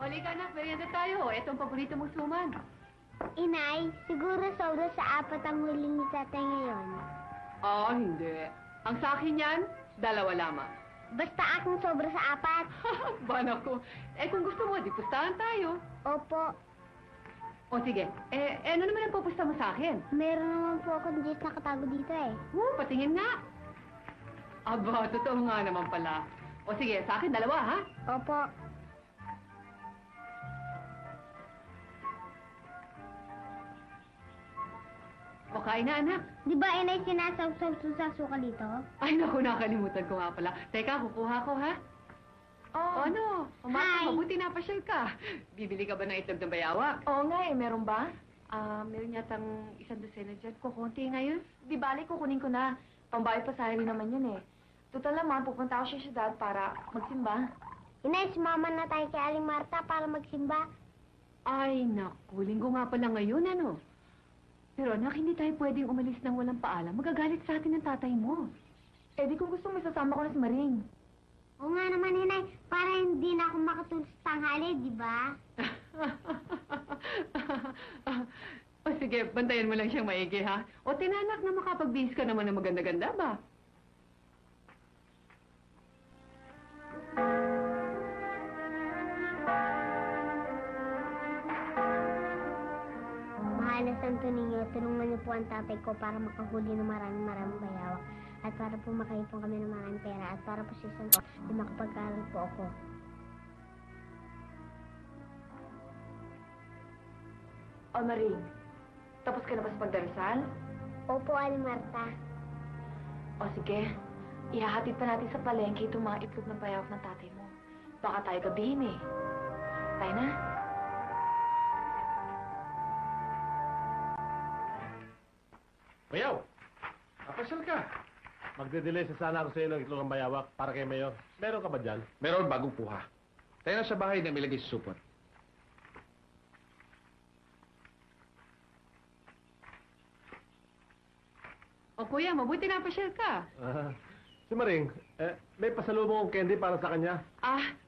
Halika anak, merienda tayo. Ito ang paborito mong suman. Inay, siguro sobra sa 4 ang huling ni tatay ngayon. Hindi. Ang sa akin yan, 2 lamang. Basta aking sobra sa 4. Banak ko. Kung gusto mo, di pustahan tayo. Opo, O sige, ano naman ang pupusta mo sa akin? meron naman po akong jet na katago dito eh. Patingin nga. Aba, totoo nga naman pala. O sige, sa akin 2, ha? Opo. O kain na, anak. Di ba inay sinasawsaw sa suka dito? Ay, naku, nakalimutan ko nga pala. Teka, kukuha ko, ha? Oh, Ano? Hi. Mabuti napasyal ka. Bibili ka ba ng itlog ng bayawak? oo nga eh, meron ba? Meron yatang 1 dosena dyan. Kukunti ngayon. Di bali, kukunin ko na. Pambayad pa sa rin naman yun eh. Total naman, pupunta ako sa syudad para magsimba. Inay, sumama na tayo kay Aling Marta para magsimba. Ay, naku. Linggo nga pala ngayon, ano? Pero anak, hindi tayo pwedeng umalis ng walang paalam. Magagalit sa atin ang tatay mo. Eh di kung gusto mo, isasama ko na si Maring. Oo nga naman, inay, para hindi na ako makatulog sa tanghali, di ba? O sige, bantayan mo lang siyang maigi, ha? O tinanak na makapagbihis ka naman ng maganda-ganda ba? Mahal na Santo Niño, tulungan niyo po ang tatay ko para makahuli ng maraming bayawak. At para po makaipon kami ng maraming pera. At para po si Santo, ay makapag-aral po ako. O Maring, tapos ka na ba sa pagdarasal? Opo, Aling Marta. O sige, ihahatid pa natin sa palengke itong mga itlog ng bayawak ng tatay mo. Baka tayo gabihin eh. Tayo na. Bayaw! Kapasyal ka! Magde-delay sa sana ako sa iyo ng itlog ng bayawak para kay Mayor. Meron ka ba dyan? Meron bagong puha. Tayo na sa bahay na ilagay sa supot. O kuya, mabuti napasyal ka. Si Maring, may pasalubong akong candy para sa kanya.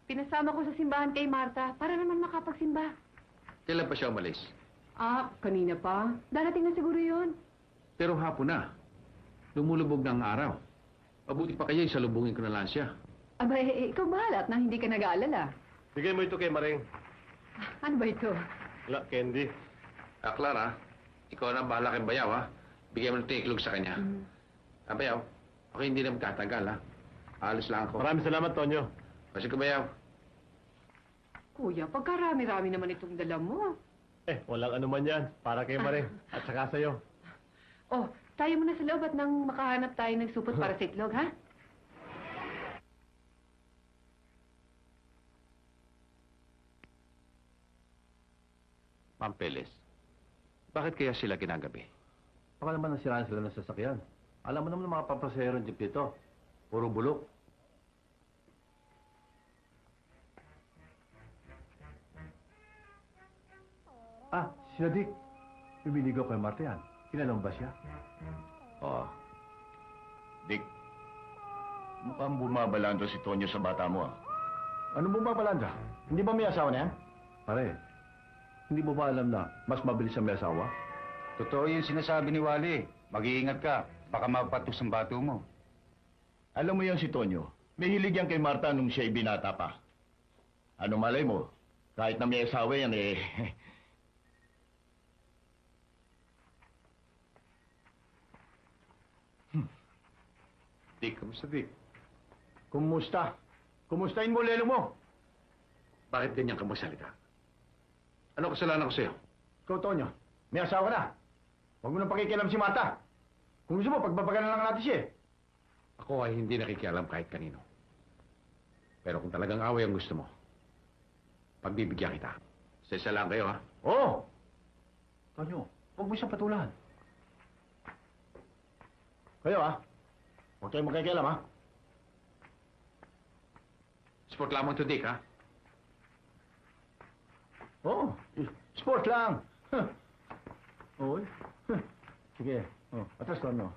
Pinasama ko sa simbahan kay Marta para naman makapagsimba. Kailan pa siya umalis? Kanina pa. Darating na siguro yun. Pero hapon na. Lumulubog na ang araw. Mabuti pa kaya isalubungin ko na lang siya. Aba, ikaw bahala at nang hindi ka nag-aalala. Bigay mo ito kay Maring. Ano ba ito? Wala, candy. Clara, ikaw na bahala kay Bayaw, ha? Bigyan mo ng tiklog sa kanya. Bayaw, ako hindi na magtatagal, ha? Alis lang ako. Maraming salamat, Tonyo. Kasi ka, Bayaw. Kuya, pagkarami-rami naman itong dala mo. Walang anuman yan. Para kay Maring. At saka sa'yo. Tayo muna sa loob at nang makahanap tayo ng supot para sa itlog, ha? Pampeles, bakit kaya sila ginagabi? Baka naman nasiraan sila ng sasakyan. Alam mo naman ng mga papasahero ng jeep dito. Puro bulok. Si Nadik. Bibiligaw kay Marta yan. Kinanong ba siya? Dick, mukhang bumabalanda si Tonyo sa bata mo, ah. Anong bumabalanda? Hindi ba may asawa na yan? Pare, hindi mo ba alam na mas mabilis ang may asawa? Totoo yung sinasabi ni Wally. Mag-iingat ka. Baka mapatos ang bato mo. Alam mo yan si Tonyo. May hilig yan kay Marta nung siya ibinata pa. Ano malay mo? Kahit na may asawa yan, eh... Dick, kamusta, Dick? Kumusta? Kumustahin mo lelo mo? Bakit ganyan ka magsalita? Ano kasalanan ko sa'yo? Ikaw, Tonyo, may asawa na. Huwag mo nang pakikialam si Marta. Kung gusto mo, pagbabagalan lang natin siya. Ako ay hindi nakikialam kahit kanino. Pero kung talagang away ang gusto mo, pagbibigyan kita. Sa lang kayo, ha? Oo! Tonyo, huwag mo siyang patulahan. Kayo, ha? Huwag kayong magkikialam, ha? Sport lamang to, Dick, ha? Oo, sport lang. Oo. Sige. Atras ko, no?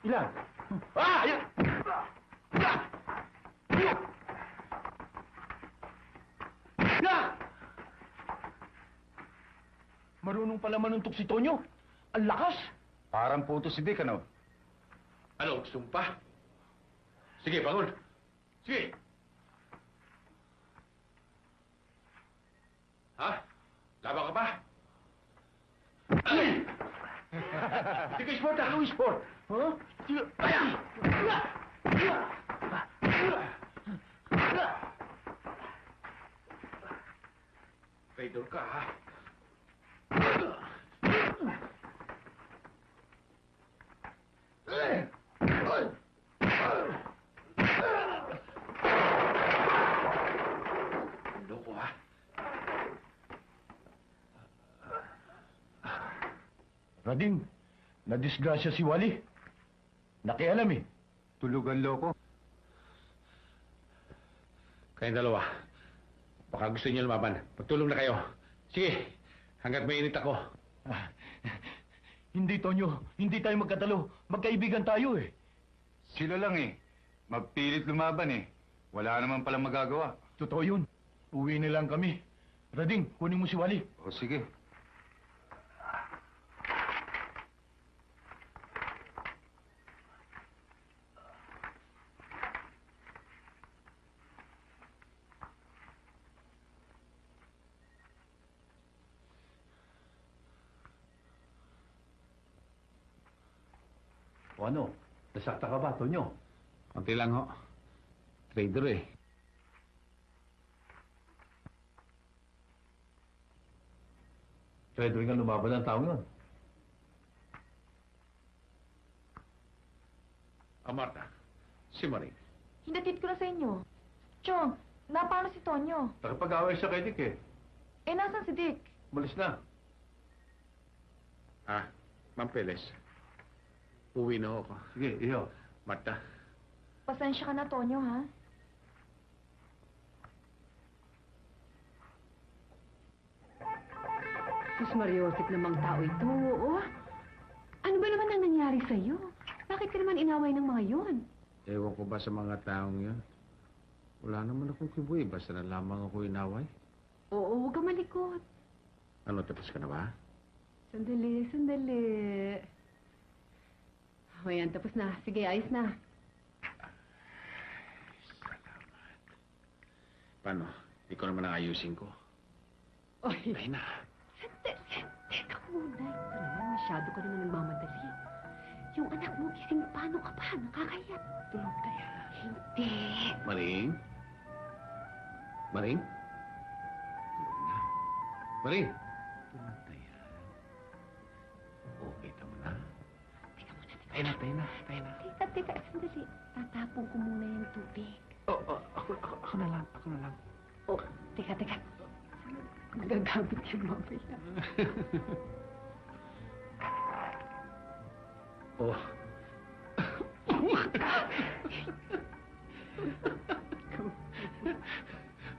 Ilan? Yan! pala manuntok si Tonyo. Ang lakas. Parang puto si Dick, ano? Ano, gusto mo pa? Sige, bangon. Sige. Ha? Laban ka ba? Hindi ka sport, ano sport? Ha? Traidor ka, ha? Loko, ha? Rading, nadisgrasya si Wally. Nakialam eh. Tulugan loko. Kayong dalawa, baka gusto niyo lumaban. Pagtulong na kayo. Sige, hanggat mainit ako. Ah, hindi, Tonyo. Hindi tayo magkatalo. Magkaibigan tayo eh. Sila lang eh. Magpilit lumaban eh. Wala naman palang magagawa. Totoo yun. Uwi na lang kami. Rading, kunin mo si Wally. O sige. O ano? Nasakta ka ba, Tonyo? Konti lang, ho. Trader, eh. Pwede rin nga lumaban ng tao yun. Marta, si Maring. Hinatid ko na sa inyo. Chong, napano si Tonyo? Nakapag-away siya kay Dick eh. Eh, nasan si Dick? Malis na. Ah, Ma'am Peles. Uwi na ako. Sige, iyo. Marta, Pasensya ka na, Tonyo, ha? Sus Mariosip namang tao ito, oo. Ano ba naman ang nangyari sa'yo? Bakit ka naman inaway ng mga yun? ewan ko ba sa mga taong yun? Wala naman akong kibuhi. Basta na lamang ako inaway. Oo, huwag ka malikot. Ano, tapos ka na ba? Sandali, sandali. O yan, tapos na. Sige, ayos na. Paano? Ikaw naman ang ayusin ko. Oy, Ay na. teka muna. Ito naman, masyado ka naman nagmamadali. Yung anak mo, gising paano ka pa? Nakakaya. Tulog na yan. Hindi. Maring? Maring? Tulog na. Maring? Tulog na yan. Okay, tama na. Teka muna, teka. Tayo na, tayo na, tayo na. Teka, sandali. Tatapong ko muna yung tubig. Ako na lang, ako na lang. Oh, teka. Magagamit yan mamaya. Oh.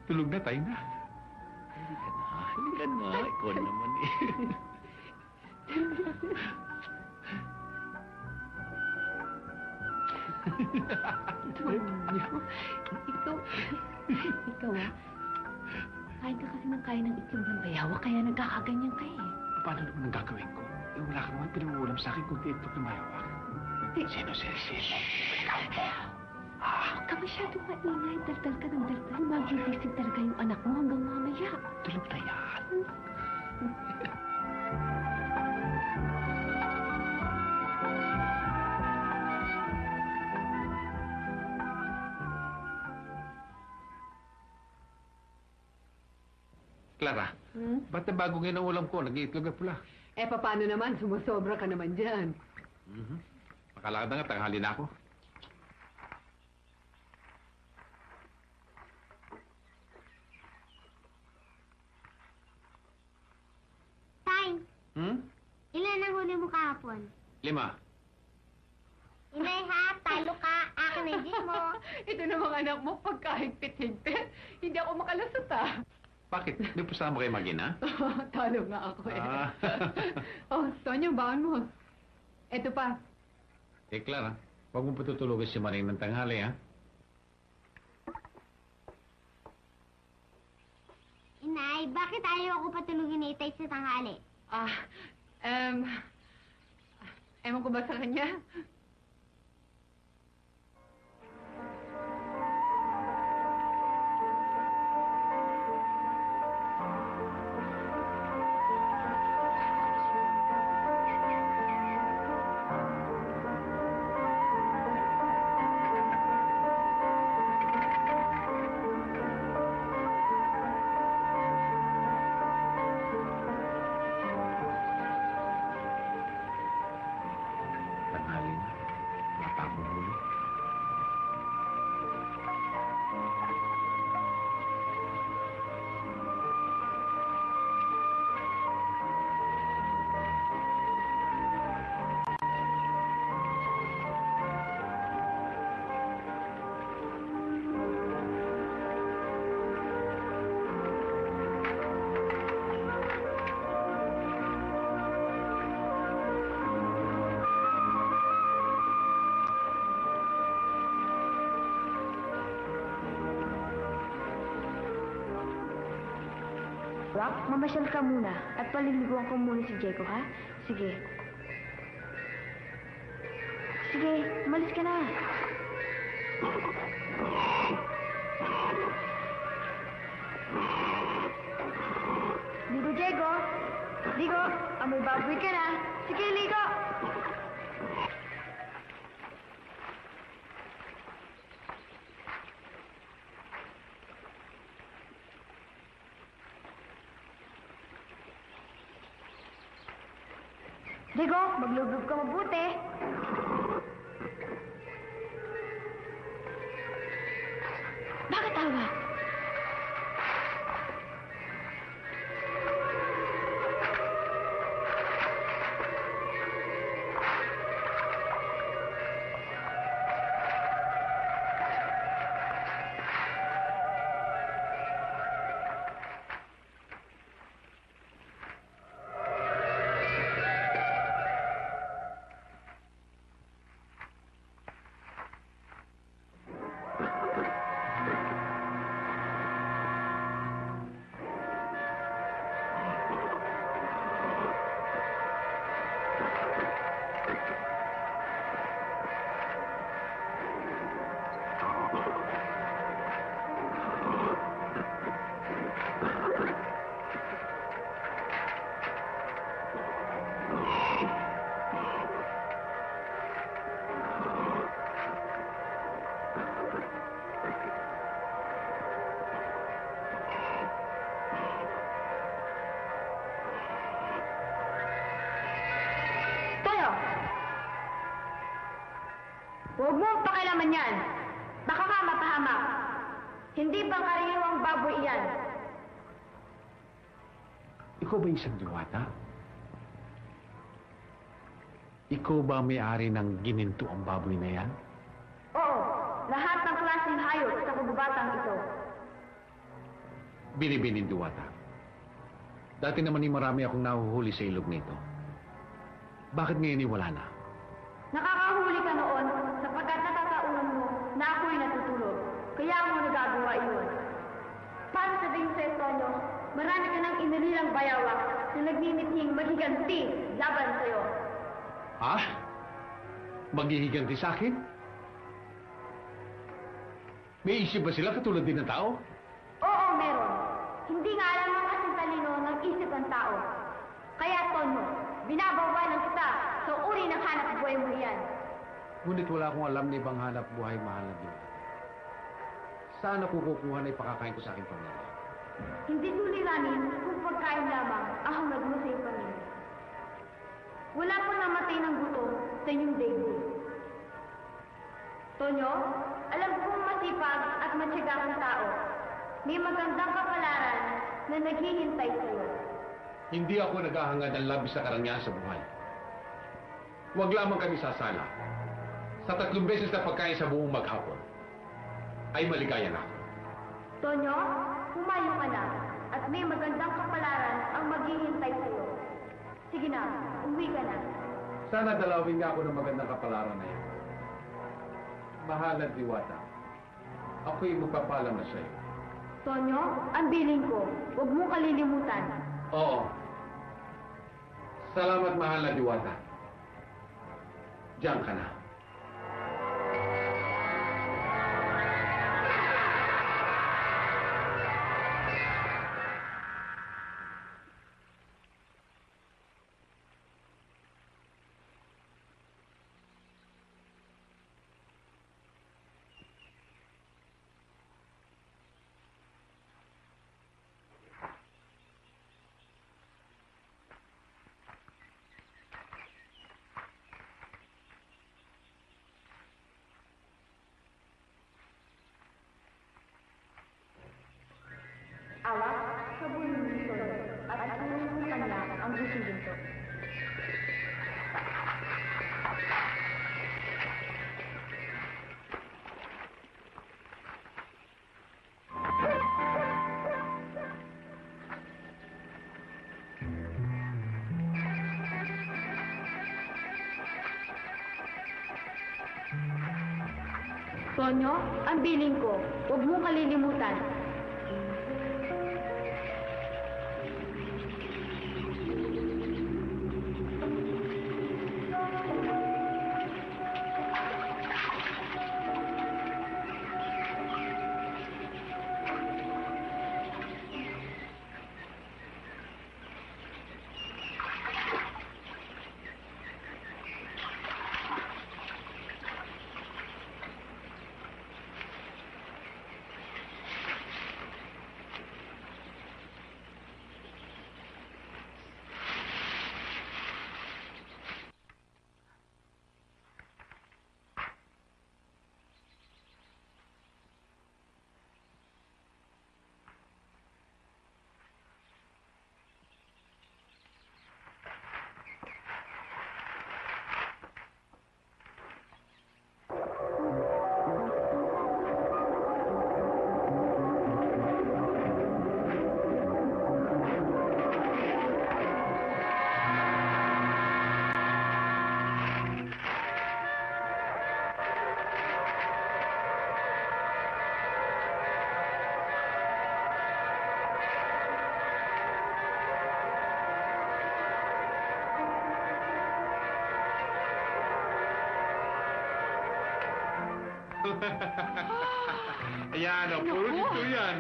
Tulog na, tayo na. Halika na. Ikaw naman eh. Ikaw kain ka kasi ng kain ng itlog ng bayawa, kaya nagkakaganyan ka eh. Paano naman ang gagawin ko? Eh, wala ka naman pinangulam sa akin kundi itlog na mayawak. Sino? Ikaw. Huwag ka masyadong maingay, daldal ka ng daldal. Magigising talaga yung anak mo hanggang mamaya. Tulog na yan. Clara, ba't na bago ngayon ang ulam ko? Nag-iitlog na pula. Eh, paano naman? Sumusobra ka naman dyan. Makalakad na nga, tanghali na ako. Tay, Hmm? ilan ang huli mo kahapon? 5. Inay ha, talo ka. Akin na yung mo. Ito namang anak mo, pagkahigpit-higpit. Hindi ako makalasot ah. Bakit? Di po sama kayo mag-ina? Talo nga ako eh. Ah. Oh, Tonyo, baon mo. Ito pa. Eh, Clara, huwag mo patutulogin si Maring ng tanghali, ha? Inay, bakit ayaw ako patulugin ni Itay sa tanghali? Ah, um, ewan ko ba sa kanya? Tanghali na. Wala pa akong huli. Rock, mamasyal ka muna at paliliguan ko muna si Diego, ha? Sige. Sige, umalis ka na. Ligo, Diego. Ligo, amoy baboy ka na. Sige, ligo. Diego, maglublob ka mabuti. Bakit tawa? Huwag mo pakialaman yan. Baka ka mapahamak. Hindi pangkaraniwang baboy iyan. Ikaw ba isang diwata? Ikaw ba ang may-ari ng gininto ang baboy na yan? Oo, lahat ng klaseng hayop sa kagubatang ito. Binibining diwata. Dati naman marami akong nahuhuli sa ilog nito. Bakit ngayon wala na? Nakakahuli ka noon sapagkat natataunan mo na ako'y natutulog. Kaya mo nagagawa iyon. Para sabihin sa Tonyo, marami ka ng inililang bayawak na nagmimithing maghiganti laban sa'yo. Ha? Maghihiganti sa akin? May isip ba sila katulad din ng tao? Oo, meron. Hindi nga alam ang kasing talino ng isip ng tao. Kaya, Tonyo, binabawalan kita sa uri ng hanap buhay mo yan. Ngunit wala akong alam na ibang hanap buhay mahal na diwata. Saan ako kukuha na ipakakain ko sa aking pamilya? Hindi suliranin kung pagkain lamang ang hangad mo sa iyong pamilya. Wala pong namatay ng gutom sa inyong daigdig. Tonyo, alam kong masipag at matyaga kang tao. May magandang kapalaran na naghihintay sa iyo. Hindi ako naghahangad ng labis sa karangyaan sa buhay. Huwag lamang kami sasala. Sa 3 beses na pagkain sa buong maghapon, ay maligaya na ako. Tonyo, humayo ka na at may magandang kapalaran ang maghihintay sa iyo. Sige na, uwi ka na. Sana dalawin nga ako ng magandang kapalaran na yan. Mahal na diwata, ako'y magpapalam na sa'yo. Tonyo, ang biling ko, huwag mo kalilimutan. Oo. Salamat, mahal na Diwata. Diyan ka na. Awak sa bulong nito at tulong ng kanya ang busiginto. Tonyo, ang biling ko. Huwag mong kalilimutan. Ayan, puro dito yan.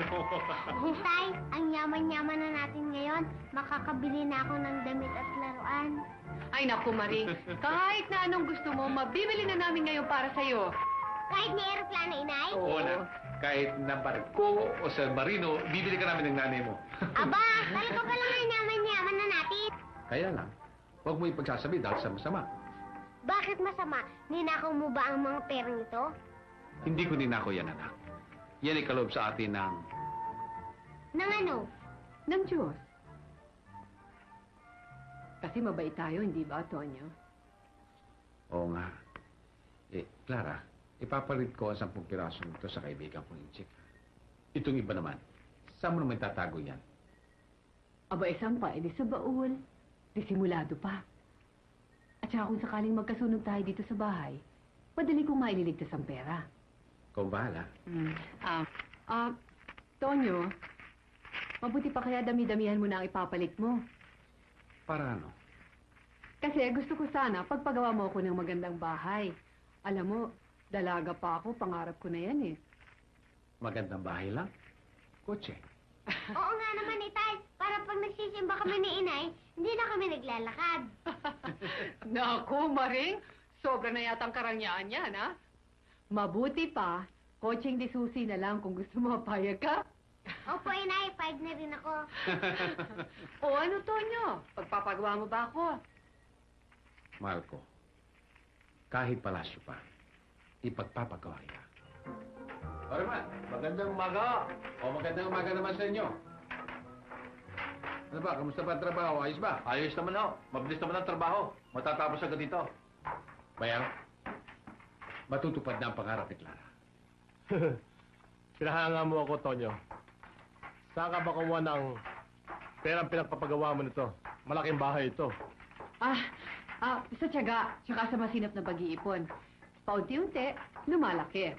Tay, ang yaman-yaman na natin ngayon. Makakabili na ako ng damit at laruan. Ay naku, Maring. Kahit na anong gusto mo, mabibili na namin ngayon para sa'yo. Kahit may aeroplano, inay? Oo na. Kahit na barko o sa marino, bibili ka namin ng nanay mo. Aba, talaga pala ang yaman-yaman na natin. Kaya lang, huwag mo ipagsasabi dahil sama-sama. Bakit masama? Ninakaw mo ba ang mga perang ito? Hindi ko ninako yan, anak. Yan ay kaloob sa atin ng... Nang ano? Ng Diyos. Kasi mabait tayo, hindi ba, Tonyo? Oo nga. Clara, ipapalit ko ang 10 pirasong ito sa kaibigan kong Inchik. Itong iba naman, saan mo naman tatago yan? Aba, isang pa, edi sa baul. Disimulado pa. At saka kung sakaling magkasunog tayo dito sa bahay, madali kong maililigtas ang pera. Ikaw bahala. Tonyo, mabuti pa kaya dami-damihan mo na ang ipapalit mo. Para ano? Kasi gusto ko sana pagpagawa mo ako ng magandang bahay. Alam mo, dalaga pa ako, pangarap ko na yan eh. Magandang bahay lang? Kotse. Oo nga naman, itay. Para pag nagsisimba kami ni inay, hindi na kami naglalakad. Naku, Maring, sobra na yata ang karangyaan yan, ha? Mabuti pa, coaching di susi na lang kung gusto mo mapayag ka. Opo, inay. Payag na rin ako. O ano, Tonyo? Pagpapagawa mo ba ako? Mahal ko, kahit palasyo pa, ipagpapagawa kita. Orman, magandang umaga. O magandang umaga naman sa inyo. Ano ba, kamusta ba ang trabaho? Ayos ba? Ayos naman ho. Mabilis naman ang trabaho. Matatapos agad dito. Bayang, matutupad na ang pangarap ni Clara. Pinahanga mo ako, Tonyo. Saan ka ba kumuha ng perang pinagpapagawa mo nito? Malaking bahay ito. Sa tiyaga, tsaka sa masinap na pag-iipon. Paunti-unti, lumalaki.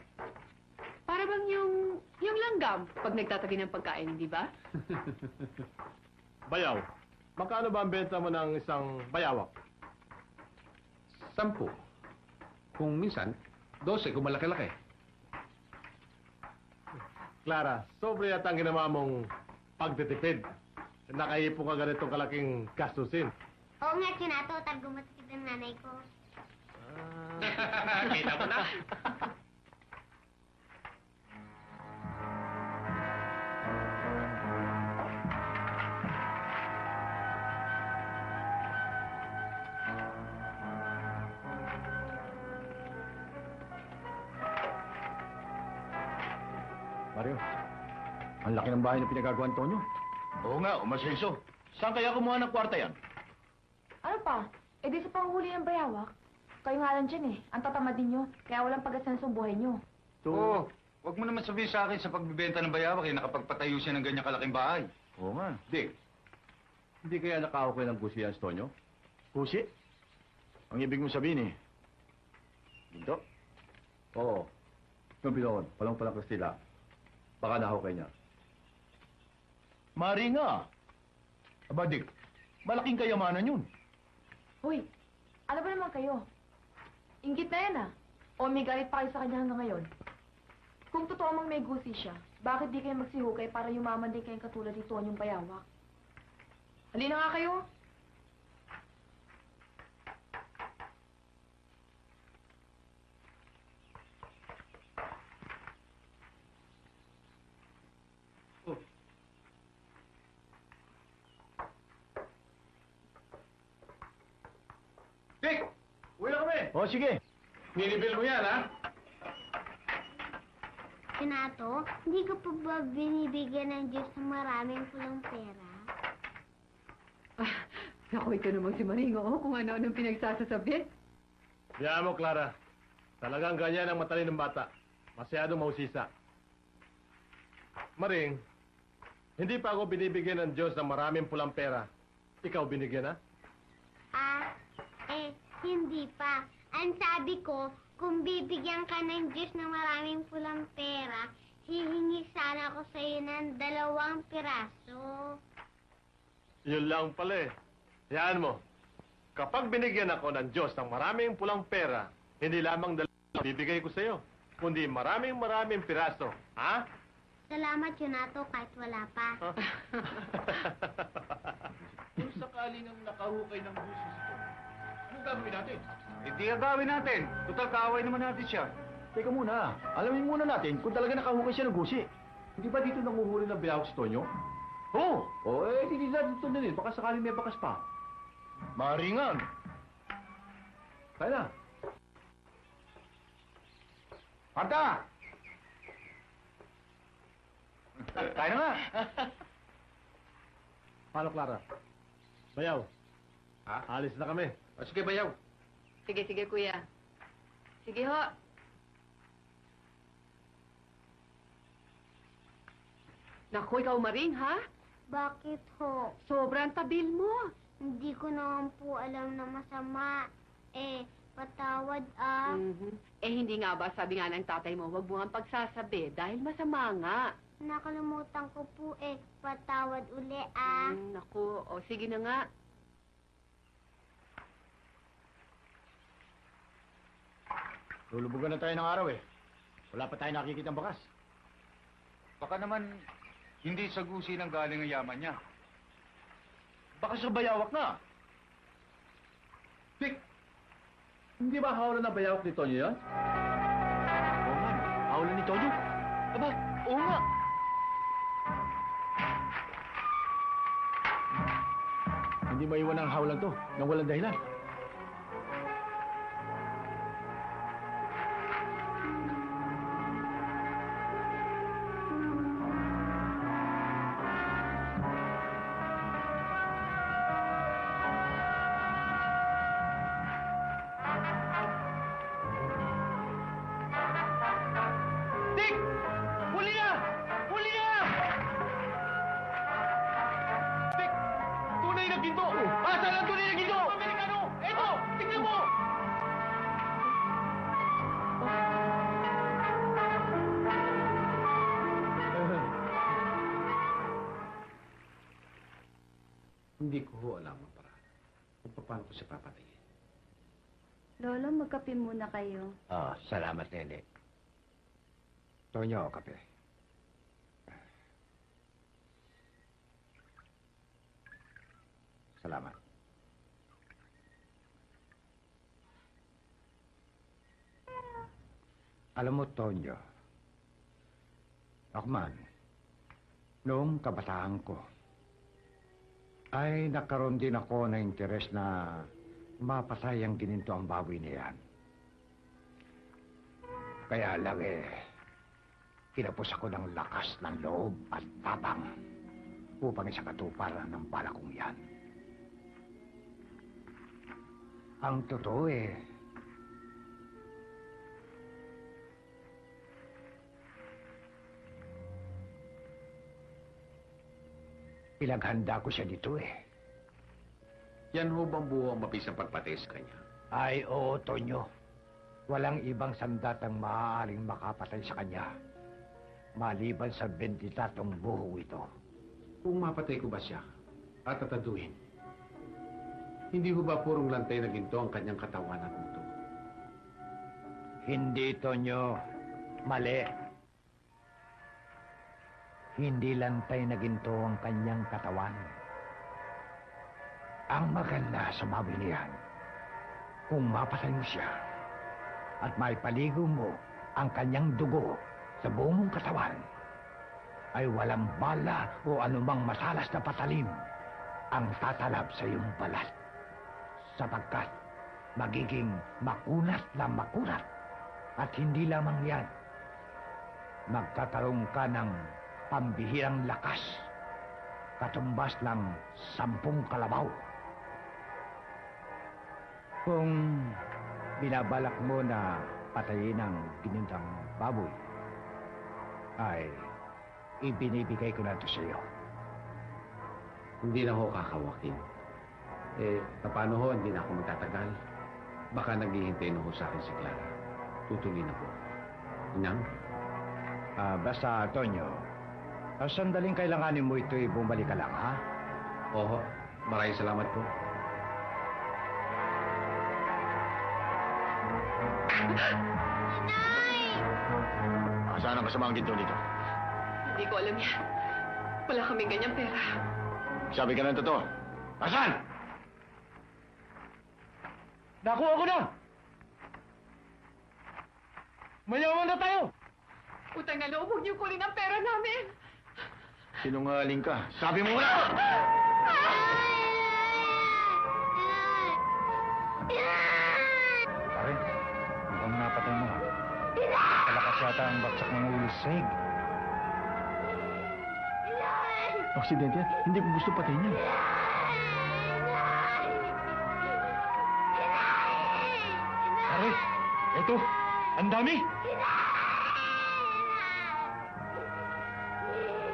Para bang yung langgam pag nagtatabi ng pagkain, di ba? Bayaw, magkano ba ang benta mo ng isang bayawak? 10. Kung minsan, 12 kung malaki-laki. Clara, sobre yata ang ginawa mong pagtitipid. Nakaipon ka ganitong kalaking gastusin. Oo nga, Chinato. Targo matipid ang nanay ko. Kita mo na. Mario, ang laki ng bahay na pinagagawa ni Tonyo. Oo nga, umasenso. Saan kaya kumuha ng kwarta yan? Ano pa? Eh di sa panghuli ng bayawak. Kayo nga lang dyan eh. Ang tatamad ninyo. Kaya walang pag-asenso ang buhay nyo. Oo. Huwag mo naman sabihin sa akin sa pagbibenta ng bayawak eh, nakapagpatayo siya ng ganyang kalaking bahay. Oo nga. Dick, Hindi kaya nakahukay ng gusi yan si Tonyo? Gusi? Ang ibig mong sabihin eh. Ginto? Oo. Yung pinoon, palang Kastila. Baka nahukay niya. Mari nga. Aba, Dick, malaking kayamanan yun. Hoy, ano ba naman kayo? Inggit na yan ah. O may galit pa kayo sa kanya hanggang ngayon. Kung totoo mang may gusi siya, bakit di kayo magsihukay para yumaman din kayong katulad ni Tonyong Bayawak? Halina nga kayo. Dick! Uwi na kami! O, sige. Ninibil mo yan, ha? Chinato, hindi ko pa ba binibigyan ng Diyos ng maraming pulang pera? Ah, naku, ito naman si Maringo, oh, kung ano-anong pinagsasasabi. Diyan mo, Clara. Talagang ganyan ang matalinong bata. Masyadong mahusisa. Maring, hindi pa ako binibigyan ng Diyos ng maraming pulang pera. Ikaw binigyan, ha? Hindi pa. Ang sabi ko, kung bibigyan ka ng Diyos ng maraming pulang pera, hihingi sana ako sa'yo ng 2 piraso. Yun lang pala eh. Yan mo. Kapag binigyan ako ng Diyos ng maraming pulang pera, hindi lamang dalawa bibigay ko sa'yo, kundi maraming piraso. Ha? Salamat, Chinato, kahit wala pa. Kung sakali nang nakahukay ng busis ito, anong gagawin natin? Hindi gagawin natin. Total, kaaway naman natin siya. Teka muna. Alamin muna natin kung talaga nakahukay siya ng gusi. Hindi ba dito nanguhuli ng bayawak si Tonyo? Oo. O, hindi dito na rin. Baka sakaling may bakas pa. Maringan. Kaya na. Marta! Kaya na nga. Paano, Clara? Bayaw, Ha? alis na kami. O, sige, bayaw. Sige, sige, kuya. Sige ho. Naku, ikaw Maring, ha? Bakit ho? Sobrang tabil mo. Hindi ko naman po alam na masama. Patawad Eh, hindi nga ba, sabi nga ng tatay mo, huwag mo nga pagsasabi dahil masama nga. Nakalimutan ko po patawad uli Naku, o sige na nga. Lulubugan na tayo ng araw eh. Wala pa tayo nakikita ng bakas. Baka naman hindi sa gusi nang galing ang yaman niya. Baka sa bayawak na. Dick! Hindi ba hawlan ng bayawak ni Tonyo yan? Oo nga. Hawlan ni Tonyo? Aba, oo nga. Hindi maiwan ang hawlan to nang walang dahilan. Dick! Huli na! Huli na! Dick! Tunay na ginto! Asan ang tunay na ginto? Amerikano! Eto! Tignan mo! Hindi Hindi ko ho alam ang paraan kung paano ko siya papatayin. Lolo, magkape muna kayo. Salamat, Nene. Tonyo, kape. Salamat. Alam mo, Tonyo, Akman, noong kabataan ko, ay nagkaroon din ako ng interes na mapatay ang gininto ang baboy na yan. Kaya lang kinapos ako ng lakas ng loob at tapang upang isakatuparan ng balak kong yan. Ang totoo pinaghanda ko siya dito Yan ho bang buho ang mapisang pagpatay sa kanya? Ay, oo, Tonyo. Walang ibang sandatang maaaring makapatay sa kanya. Maliban sa 23 buho ito. Kung mapatay ko ba siya at tataduhin, hindi ho ba purong lantay na ginto ang kanyang katawan at muto? Hindi, Tonyo. Mali. Hindi lantay na ginto ang kanyang katawan. Ang maganda sa baboy niyan, kung mapatay mo siya at maipaligo mo ang kanyang dugo sa buong mong katawan, ay walang bala o anumang masalas na patalim ang tatalab sa iyong balat. Sapagkat magiging makunat na makunat. At hindi lamang yan, magkakaroon ka ng pambihirang lakas, katumbas ng 10 kalabaw. Kung binabalak mo na patayin ang ginintang baboy, ay ibinibigay ko na ito sa iyo. Hindi na ho kakawakin. Paano ho, hindi na ako magtatagal. Baka naghihintay na ho sa akin si Clara. Tutuloy na po. Inang? Basta, Tonyo, sandaling kailanganin mo ito'y bumalik ka lang, ha? Oo, maraming salamat po. Saan ang kasamang ginto dito? Hindi ko alam yan. Wala kaming ganyang pera. Sabi ka ng totoo. Asan? Nakuha ko na! Mayaman na tayo! Utang na loob, huwag niyo kunin ang pera namin. Sinungaling ka. Sabi mo na! Pare, mukhang napatay mo, ha? Kalakas yata ang baksak ng ulo sa sahig. Aksidente yan. Hindi ko gusto patayin niya. Pare, eto, ang dami!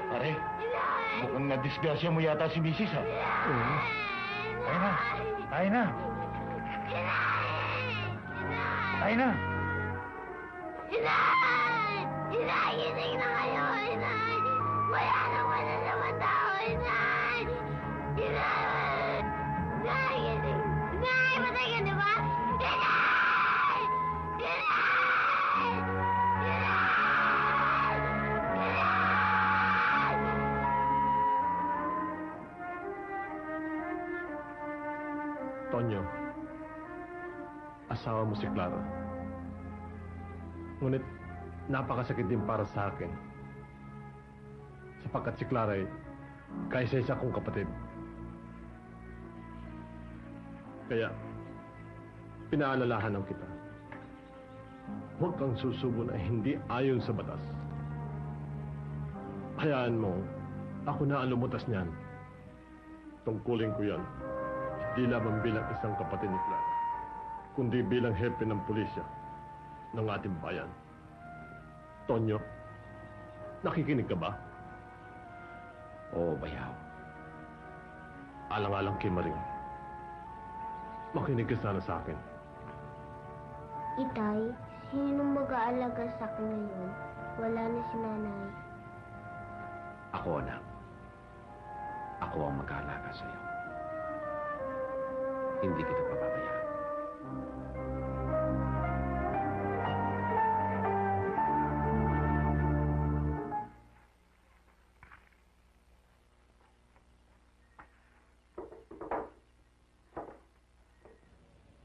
Pare, mukhang nadisgrasya mo yata si Mrs. ha? Oo. Tayo na. Tayo na. Tayo na. Inay! Inay, gising na kayo, Inay! Wala na naman tao, Inay! Inay! Inay, gising! Inay, patay ka, di ba? Inay! Inay! Inay! Inay! Tonyo, asawa mo si Clara. Ngunit napakasakit din para sa akin. Sapagkat si Clara ay kaisa-isa kong kapatid. Kaya, pinaalalahanan kita. Huwag kang susubo na hindi ayon sa batas. Hayaan mo, ako na ang lumutas niyan. Tungkulin ko yan. Hindi lamang bilang isang kapatid ni Clara, kundi bilang hepe ng pulisya ng ating bayan. Tonyo, nakikinig ka ba? Oo, bayaw. Alang-alang kay Maring. Makinig ka sana sa akin. Itay, sino mag-aalaga sa akin ngayon? Wala na si nanay. Ako, anak. Ako ang mag-aalaga sa'yo. hindi kita papabayaan.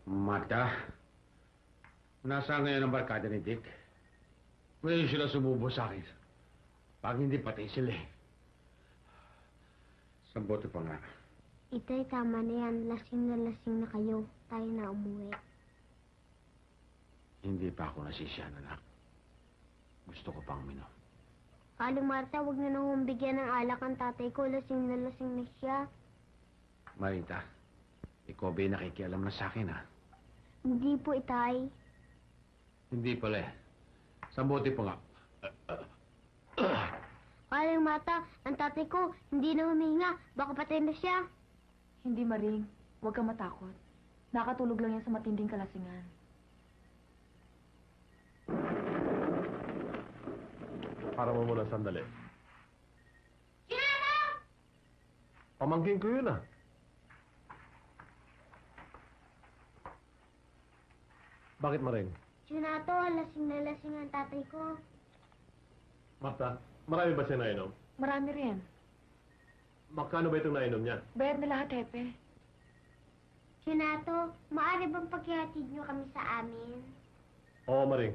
Marta, nasaan ngayon ang barkada ni Dick? Ngayon sila sumubo sa akin. Pag hindi patay sila eh. Sambote pa nga. Itay, tama na yan. Lasing na kayo. Tayo na umuwi. Hindi pa ako nasisiyan, anak. Gusto ko pang minom. Aling Marta, huwag na nang bigyan ng alak ang tatay ko. Lasing na siya. Marita, ikaw ba'y nakikialam na sa akin, ha? Hindi po, Itay. Hindi pala eh. Sambote pa nga. Aling Marta, ang tatay ko hindi na humihinga. Baka patay na siya. Hindi, Maring. Huwag kang matakot. Nakatulog lang yan sa matinding kalasingan. Para mo muna sandali. Pamangkin ko yun, ah. Bakit, Maring? Junato, lasing na lasing ang tatay ko. Marta, marami ba siya nainom? Marami rin. Magkano ba itong nainom niya? Bayad na lahat, Hepe. Junato, maaari bang paghihatid niyo kami sa amin? Oo, Maring.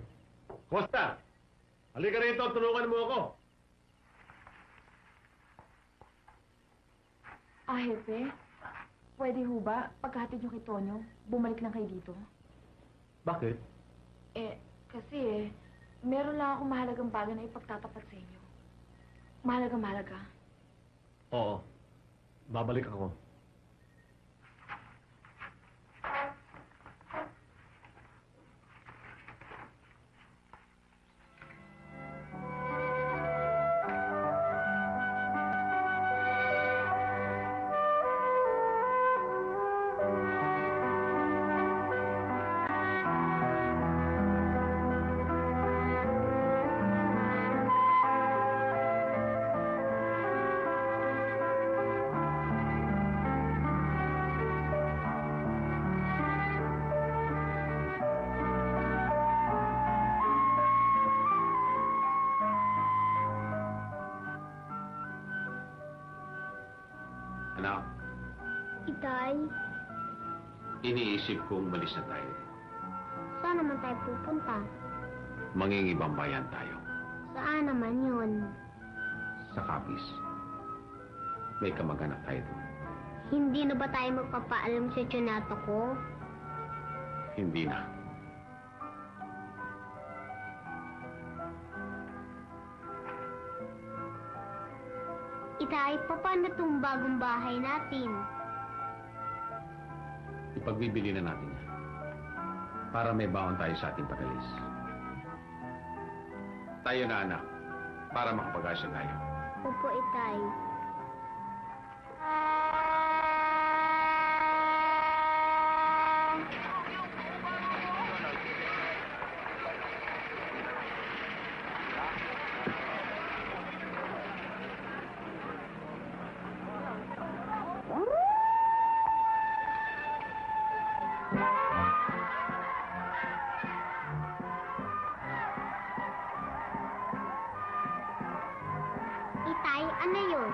Costa! Halika rito, tulungan mo ako. Hepe. Pwede ho ba, pagkahatid niyo kay Tonyo, bumalik lang kayo dito? Bakit? Kasi meron lang akong mahalagang bagay na ipagtatapat sa inyo. Mahalaga. Oo. Babalik ako. Anak, Itay, iniisip kong umalis na tayo. saan naman tayo pupunta? Mangingibang bayan tayo. Saan naman yun? Sa Capiz. May kamag-anak tayo doon. Hindi na ba tayo magpapaalam sa Junato ko? Hindi na. Itay, paano itong bagong bahay natin? Ipagbibili na natin yan. Para may baon tayo sa ating pagalis. Tayo na, anak. Para makapag-asya tayo. Opo, Itay. Itay, ano yun?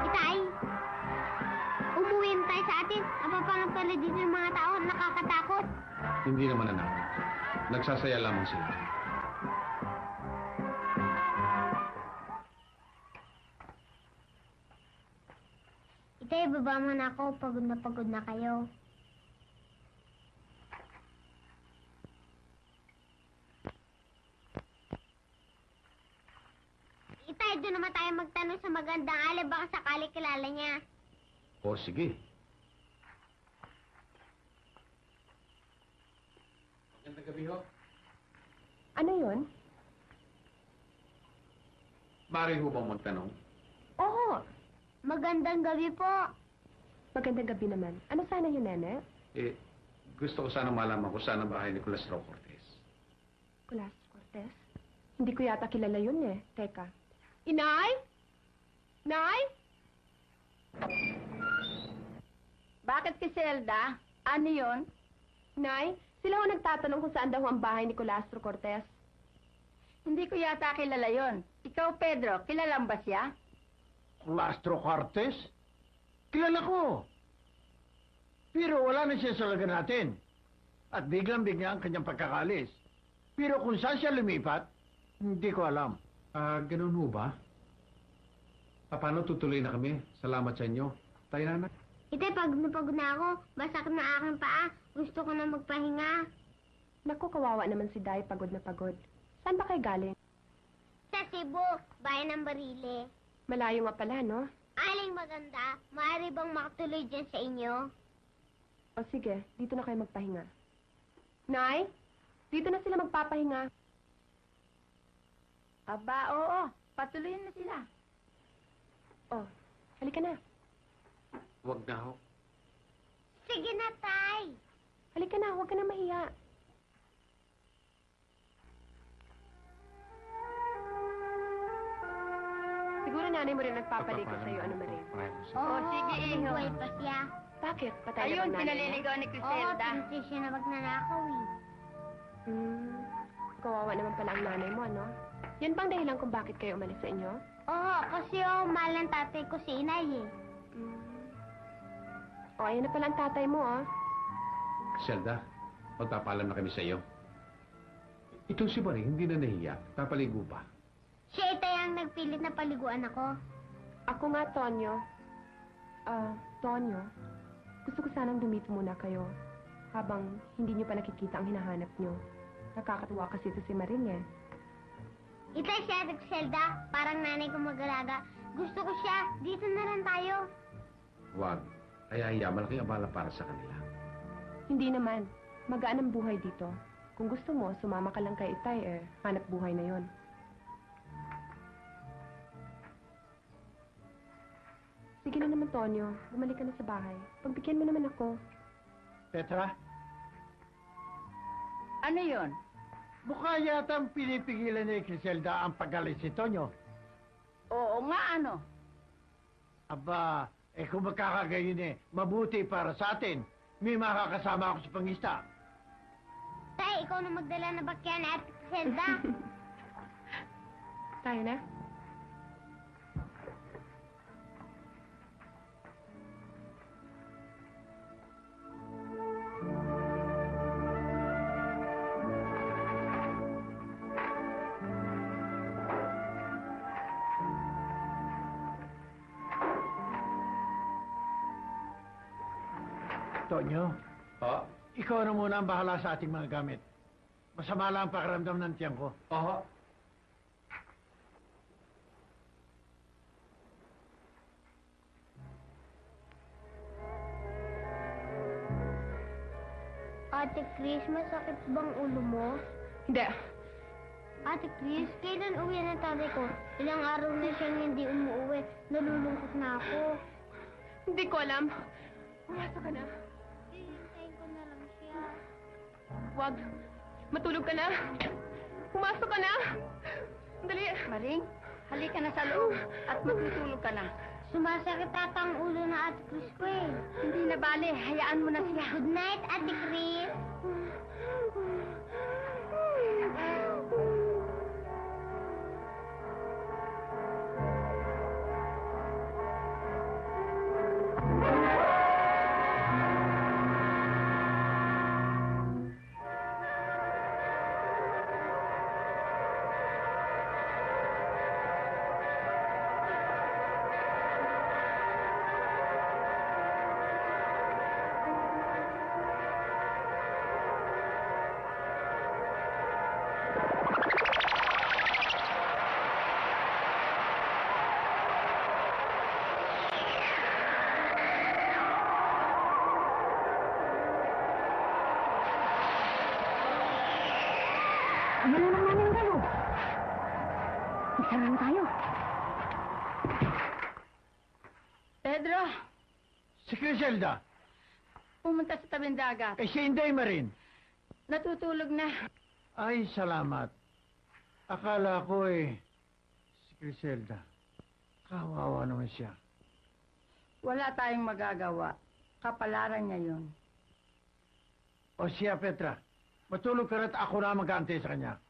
Itay, umuwi na tayo sa atin. Napapanap pala dito ng mga tao. Nakakatakot. Hindi naman, anak. Nagsasaya lamang sila. Itay, baba mo na ako. Pagod na kayo. Itay, doon naman tayo magtanong sa magandang alay. Baka sakali kilala niya. O, sige. Magandang gabi, ho. Ano yun? Mari ho bang magtanong? Oo. Magandang gabi po. Magandang gabi naman. Ano sana yun, Nene? Eh, Gusto ko sana malaman kung saan ang bahay ni Castro Cortez. Kulas Cortez? Hindi ko yata kilala yun eh. Teka. Inay? Nay? Bakit si Zelda? Ano yun? Nay, sila ho nagtatanong kung saan daw ang bahay ni Colastro Cortez. Hindi ko yata kilala yon. Ikaw, Pedro, kilala ba siya? Lastro Cortez? Kilala ko. Pero wala na siya sa laga natin. At biglang-bigla ang kanyang pagkakalis. Pero kung saan siya lumipat, hindi ko alam. Ganun ho ba? Paano tutuloy na kami? Salamat sa inyo. Tayo na. Itay, pagod na ako. Basak na aking paa. Gusto ko na magpahinga. Naku, kawawa naman si Day, pagod na pagod. Saan ba kayo galing? Sa Cebu, bayan ng Barile. Malayo nga pala, no? Aling maganda, maaari bang makatuloy dyan sa inyo? O sige, dito na kayo magpahinga. Nay, dito na sila magpapahinga. Aba, oo. Patuloyin na sila. Oh, halika na. Huwag na ho. Sige na, Tay. Halika na, huwag ka na mahiya. Siguro nanay mo rin nagpapaligo sa'yo, ano Marie? Oo, sige, buhay pa siya. Bakit? Patay na bang nanay mo? ni Criselda. Oo, pinti siya na magnanakaw eh. Kawawa naman pala ang nanay mo, ano? Yan bang dahilan kung bakit kayo umalis sa inyo? Oo, kasi mahal ng tatay ko si inay eh. O, ayan na pala ang tatay mo, oh. Zelda, magpapaalam na kami sa iyo. Ito si Marie, hindi na nahiya. Papaligo pa. Siya itay ang nagpilit na paliguan ako. Ako nga, Tonyo. Tonyo, gusto ko sanang dumito muna kayo habang hindi nyo pa nakikita ang hinahanap nyo. Nakakatuwa kasi ito si Maring, eh. Itay siya, Zelda. Parang nanay ko mag-alaga. Gusto ko siya. Dito na lang tayo. Huwag. Kaya malaking abala para sa kanila. Hindi naman. Magaan ang buhay dito. Kung gusto mo, sumama ka lang kay Itay, eh. Hanap buhay na yon. Sige na naman, Tonyo. Bumalik ka na sa bahay. Pagbigyan mo naman ako. Petra, Ano yon? mukha yata ang pinipigilan ni Criselda ang pagalis si Tonyo. Oo nga, ano? Aba, kung magkakagayon mabuti para sa atin. May makakasama ako sa pangista. Tay, ikaw na magdala na bakyan at Zelda. Tayo na? Tonyo, Oo. ikaw na muna ang bahala sa ating mga gamit. Masama lang ang pakiramdam ng tiyan ko. Oo. Ate Chris, masakit bang ulo mo? Hindi. Ate Chris, kailan uwi ng tatay ko? Ilang araw na siyang hindi umuwi. Nalulungkot na ako. Hindi ko alam. Pumasok ka na. Hihintayin ko na lang siya. Huwag. Matulog ka na. Pumasok ka na. Dali. Maring, halika na sa loob at matutulog ka na. Sumasakit ata ang ulo na Ate Chris ko eh. Hindi na bale, hayaan mo na siya. Good night, Ate Chris. Ano na naman namin tayo? Isarang tayo. Pedro, Si Criselda, Pumunta sa tabing dagat. Eh, si Inday Marin. Natutulog na. Ay, salamat. Akala ko si Criselda. Kawawa naman siya. Wala tayong magagawa. Kapalaran niya yun. O siya, Petra. Matulog ka rin at ako na mag-aantay sa kanya.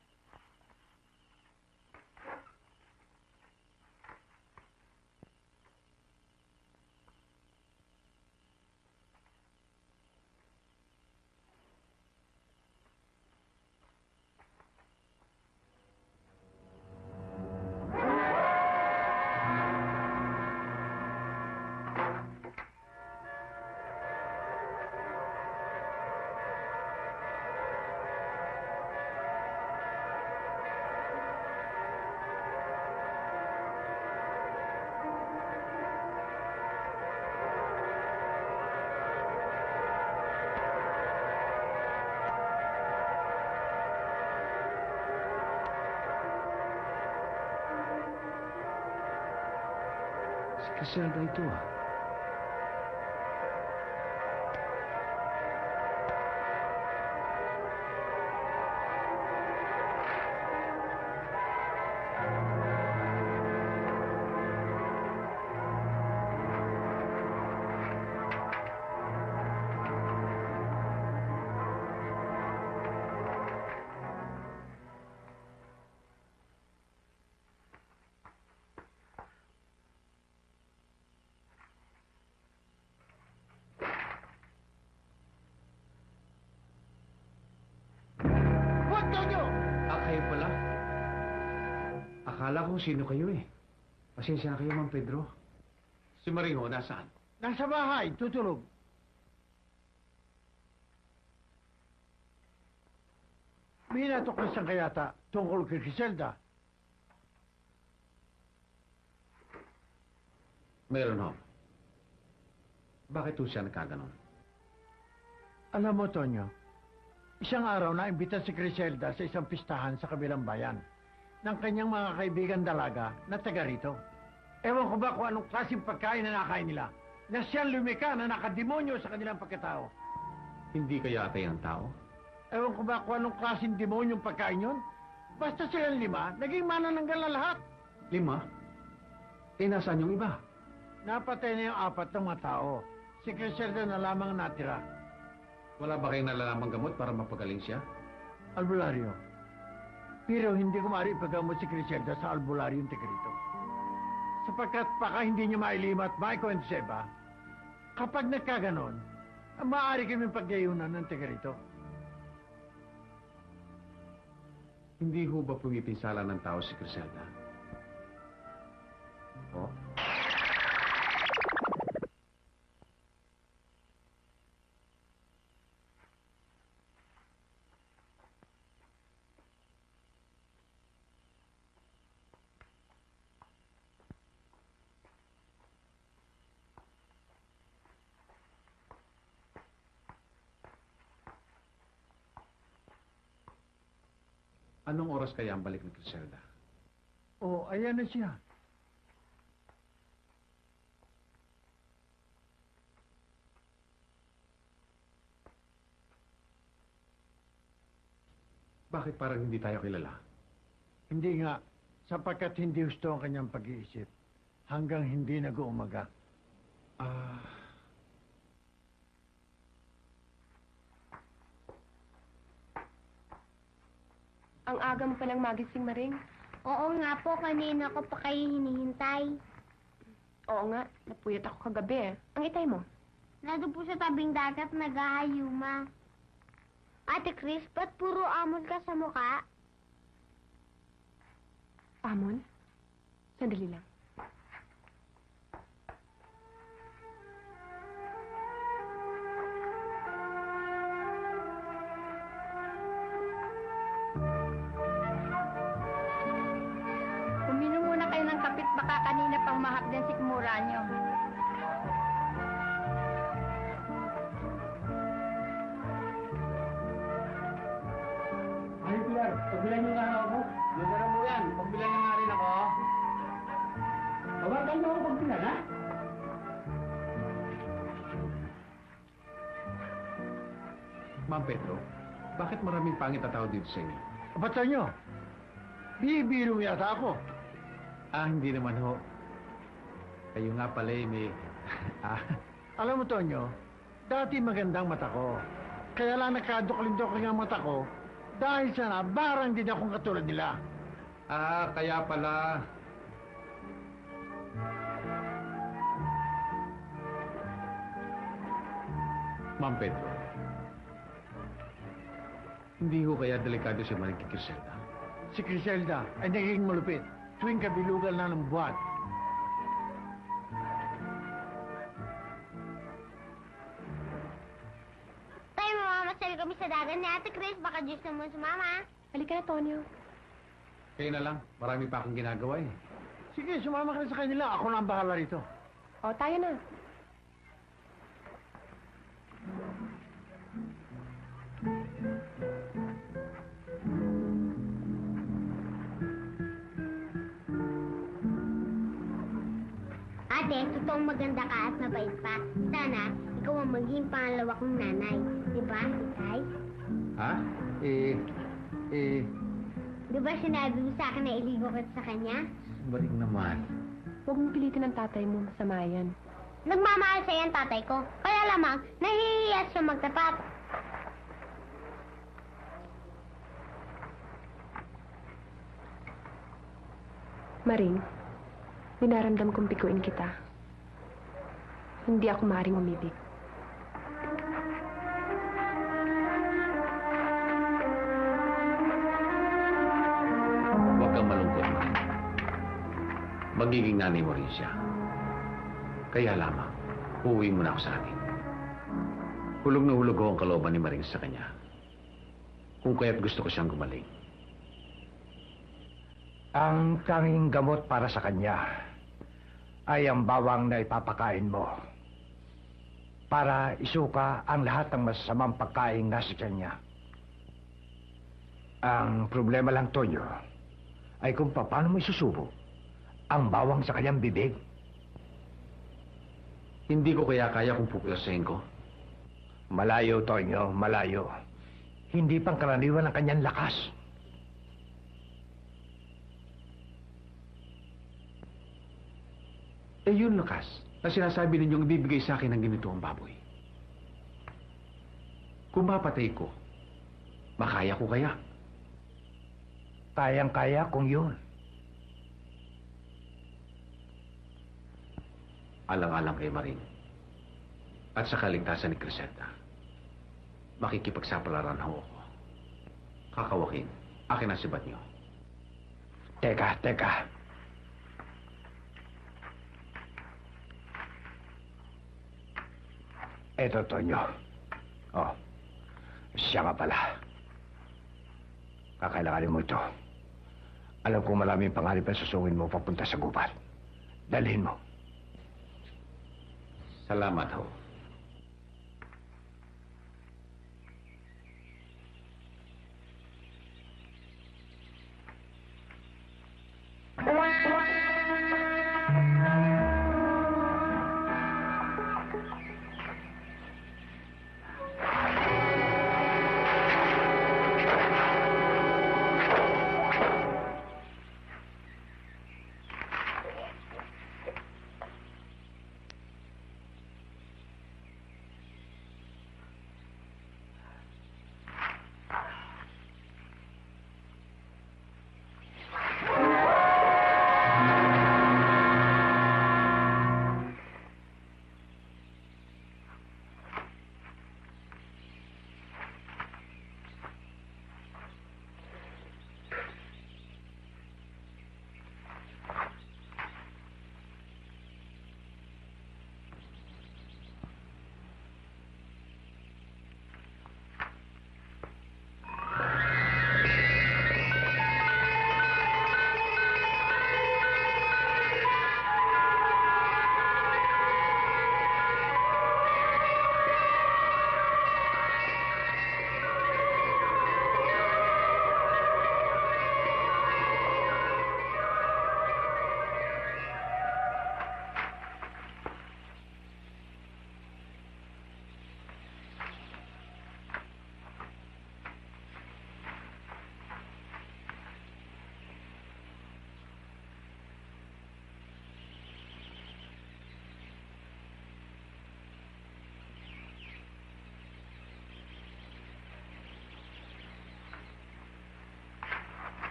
Si Criselda ito Kayo pala. Akala ko sino kayo Pasensya na kayo, Mang Pedro. Si Marinho, nasaan? Nasa bahay, tutulog. May natuklasan ka yata tungkol kay Criselda. Meron ho. Bakit ho siya nagkaganon? Alam mo, Tonyo, isang araw na imbita si Criselda sa isang pistahan sa kabilang bayan ng kanyang mga kaibigan dalaga na taga rito. Ewan ko ba kung anong klaseng pagkain na nakain nila na siyang lumika na nakademonyo sa kanilang pagkatao. Hindi kaya atay ang tao? Ewan ko ba kung anong klaseng demonyong pagkain yun? Basta silang 5, naging manananggal na lahat. 5? Nasaan yung iba? Napatay na yung 4 ng mga tao. Si Criselda na lamang natira. Wala ba kayong nalalamang gamot para mapagaling siya? Albularyo. Pero hindi ko maaari ipagamot si Criselda sa albularyo yung tigrito. Sapagkat baka hindi niya mailima at maikwento sa iba, kapag nagkaganon, maaari kami paggayunan ng tigrito. Hindi ho ba pumipinsala ng tao si Criselda? Oh? Anong oras kaya ang balik ni Criselda? Oh, ayan na siya. Bakit parang hindi tayo kilala? Hindi nga, sapagkat hindi gusto ang kanyang pag-iisip hanggang hindi nag-uumaga. Ang aga mo palang magising, Maring. Oo nga po, kanina ko pa kayo hinihintay. Oo nga, napuyat ako kagabi. Ang itay mo? Nado po sa tabing dagat, naghahayuma. Ate Chris, ba't puro amon ka sa mukha? Amon? Sandali lang. Uminom muna kayo ng kapit, baka kanina pang mahap din si Kimura nyo. Ay, Pilar, pagbilan niyo nga ako. Lumaran mo yan. Pagbilan niyo nga rin ako. Tawagan niyo ako pagbilan, ha? Ma'am Pedro, bakit maraming pangit na tao dito sa inyo? Ba't sa inyo? Bibiro yata ako. Hindi naman ho. Kayo nga pala may... Alam mo, Tonyo, dati magandang mata ko. Kaya lang nagkadukling-dukling ang mata ko dahil sana barang din akong katulad nila. Kaya pala... Ma'am Pedro, hindi ho kaya delikado si Maring Criselda? Si Criselda ay nagiging malupit tuwing kabilugan na ng buwan. Tayo, mamamasal kami sa dagat ni Ate Chris. Baka Diyos naman sumama. Halika na, Tonyo. Kayo na lang, marami pa akong ginagawa eh. Sige, sumama ka na sa kanila. Ako na ang bahala rito. O, tayo na. Ate, totoong maganda ka at mabait pa. Sana, ikaw ang maging pangalawa kong nanay. Diba, Itay? Ha? Diba sinabi mo sa akin na iligo ka sa kanya? Baling naman. Huwag mo pilitin ang tatay mo, masama yan. Nagmamahal sa'yo ang tatay ko. Kaya lamang, nahihiya siya magtapat. Maring, dinaramdam kong pikuin kita. Hindi ako maaaring umibig. Huwag kang malungkot, Maring. Magiging nanay mo rin siya. Kaya lamang, uuwi mo na ako sa atin. Hulog na hulog ho ang kalooban ni Maring sa kanya. Kung kaya't gusto ko siyang gumaling. Ang tanging gamot para sa kanya ay ang bawang na ipapakain mo para isuka ang lahat ng masasamang pagkain nasa kanya. Ang problema lang, Tonyo, ay kung paano mo isusubo ang bawang sa kanyang bibig. Hindi ko kaya kaya kung pupwersahin ko. Malayo, Tonyo, malayo. Hindi pang karaniwan ang kanyang lakas. Yun, lakas, na sinasabi ninyong ibibigay sa akin ng ganito ang baboy. Kung mapatay ko, makaya ko kaya? Kayang-kaya kung yun. Alang-alang kay Maring. At sa kaligtasan ni Criselda. Makikipagsapalaran ho ako. Kakawakin, akin ang sibat niyo. Teka. Eto, Tonyo. Oh, siya nga pala. Kakailanganin mo ito. Alam kong maraming pangarap ang susungin mo papunta sa gubat. Dalhin mo. Salamat ho.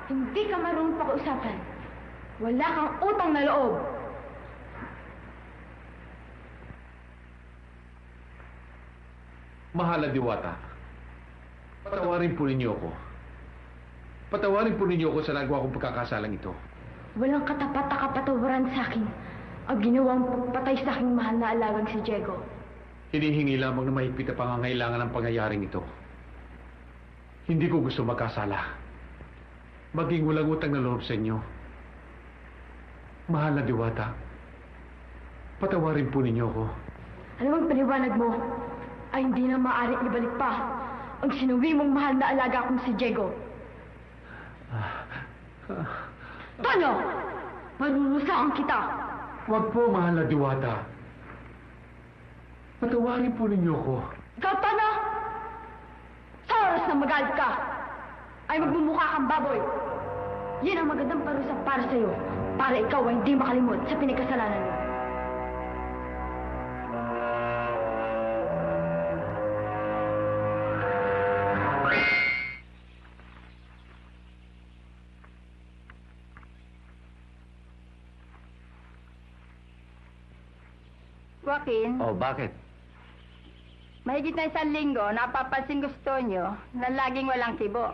Hindi ka marunong pakiusapan. Wala kang utang na loob. Mahal na Diwata, patawarin po ninyo ako. Patawarin po ninyo ako sa nagawa kong pagkakasalang ito. Walang katapat na kapatawaran sa akin ang ginawang pagpatay sa aking mahal na alagang si Diego. Hinihingi lamang na mahigpit na pangangailangan ng pangyayaring ito. Hindi ko gusto magkasala. Maging walang utang na loob sa inyo. Mahal na Diwata, patawarin po ninyo ako. Ano bang paniwanag mo ay hindi na maaaring ibalik pa ang sinuwi mong mahal na alaga kong si Diego? Tono! Marurusaan kita! Wag po, mahal na Diwata. Patawarin po ninyo ako. Ikaw, Tono! Sa oras na magalit ka, ay magmumukha kang baboy. Yan ang magandang parusa para sa'yo, para ikaw ay hindi makalimot sa pinagkasalanan mo. Joaquin, Oh, bakit? mahigit na 1 linggo, napapansin gusto nyo na laging walang kibo.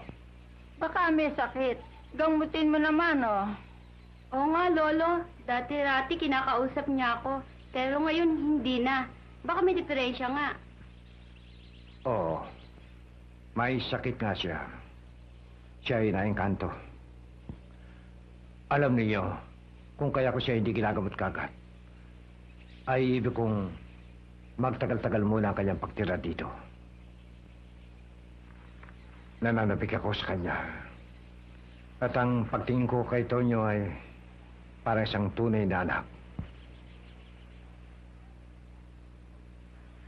Baka may sakit. Gamutin mo naman, oh. Oo nga, Lolo. Dati-rati kinakausap niya ako. Pero ngayon, hindi na. Baka may diferensya nga. Oo. May sakit nga siya. Siya ay naengkanto. Alam niyo, kung kaya ko siya hindi ginagamot kagad, ay ibig kong magtagal-tagal muna ang kanyang pagtira dito. Nananabik ako sa kanya. At ang pagtingin ko kay Tonyo ay parang isang tunay na anak.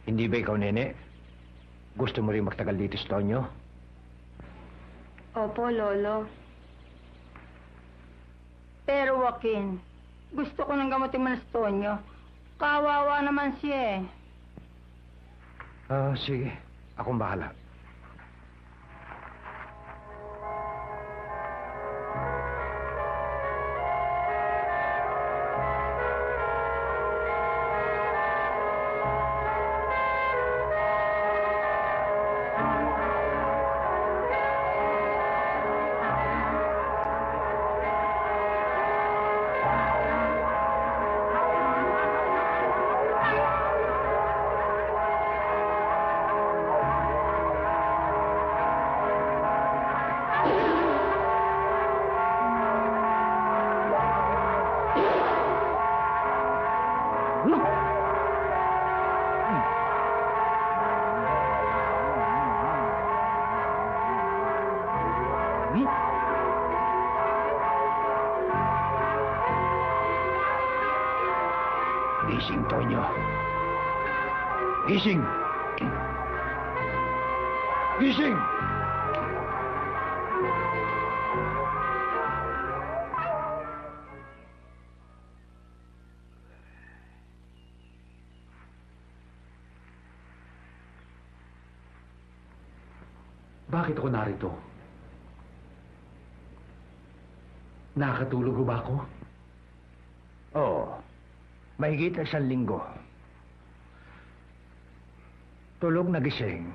Hindi ba ikaw, Nene? Gusto mo rin magtagal dito sa Tonyo? Opo, Lolo. Pero Joaquin, gusto ko nang gamutin mo na si Tonyo. Kawawa naman siya, eh. Sige. Akong bahala. Gising! Gising! Bakit ako narito? Nakatulog ba ako? Oo. Mahigit na 1 linggo. Tulog na gising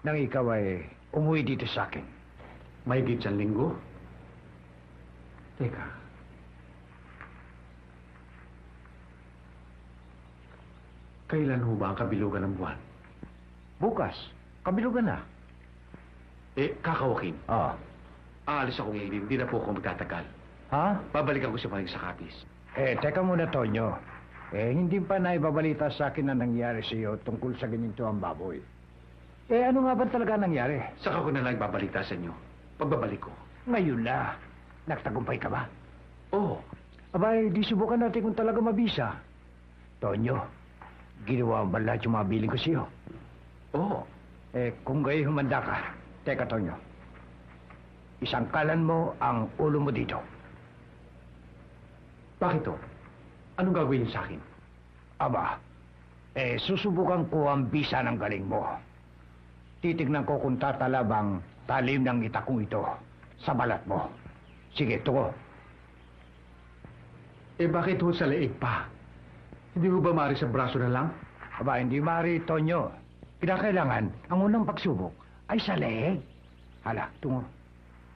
nang ikaw ay umuwi dito sa akin. Mahigit 1 linggo? Teka. Kailan ho ba ang kabilugan ng buwan? Bukas, kabilugan na. Kakawakin. Ah. Aalis ako ngayon. Hindi na po ako magtatagal. Ha? Babalikan ko si Maring sa kapis. Teka muna, Tonyo. Hindi pa naibabalita sa akin na nangyari sa iyo tungkol sa ganito ang baboy. Ano nga ba talaga nangyari? Saka ko na lang babalita sa inyo. Pagbabalik ko. Ngayon na. Nagtagumpay ka ba? Oo. Abay, di subukan natin kung talaga mabisa. Tonyo, ginawa mo ba lahat yung mga biling ko sa iyo? Oo. Kung gayon humanda ka, teka, Tonyo. Isangkalan mo ang ulo mo dito. Bakit to? Anong gagawin niyo sa akin? Aba, susubukan ko ang bisa ng galing mo. Titignan ko kung tatalabang talim ng itakong ito sa balat mo. Sige, tungo. Bakit ho sa leeg pa? Hindi ho ba mari sa braso na lang? Aba, hindi mari, Tonyo. Kinakailangan, ang unang pagsubok ay sa leeg. Hala, tungo.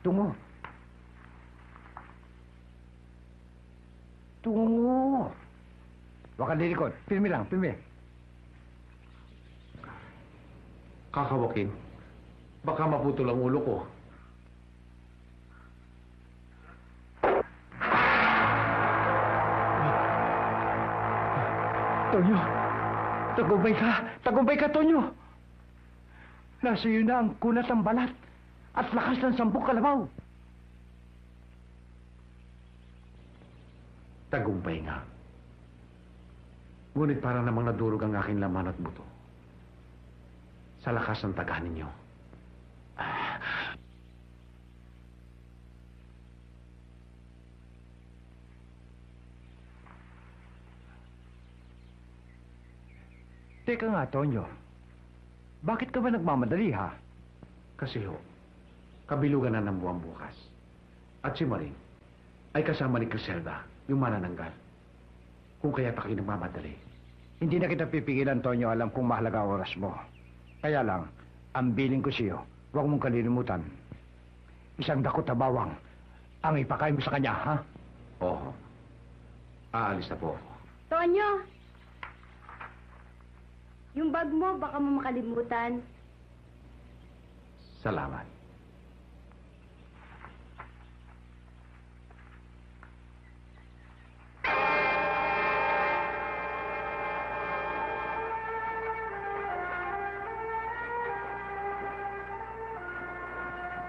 Tungo. Tungo. Huwag kang lilikot. Pirmi lang, pirmi. Kakawakin. Baka maputol ang ulo ko. Tonyo, tagumpay ka. Tagumpay ka, Tonyo. Nasa iyo na ang kunat ng balat at lakas ng 10 kalabaw. Tagumpay nga. Ngunit para namang nadurog ang aking laman at buto. Sa lakas ng taga ninyo. Teka nga, Tonyo. Bakit ka ba nagmamadali, ha? Kasi ho, kabilugan na ng buwan bukas. At si Maring ay kasama ni Criselda, yung manananggal. Kung kaya't ako'y nagmamadali. Hindi na kita pipigilan, Tonyo. Alam kong mahalaga ang oras mo. Kaya lang, ang biling ko sa'yo, huwag mong kalilimutan. 1 dakot na bawang ang ipakain mo sa kanya, ha? Oo. Aalis na po ako. Tonyo! Yung bag mo, baka mo makalimutan. Salamat.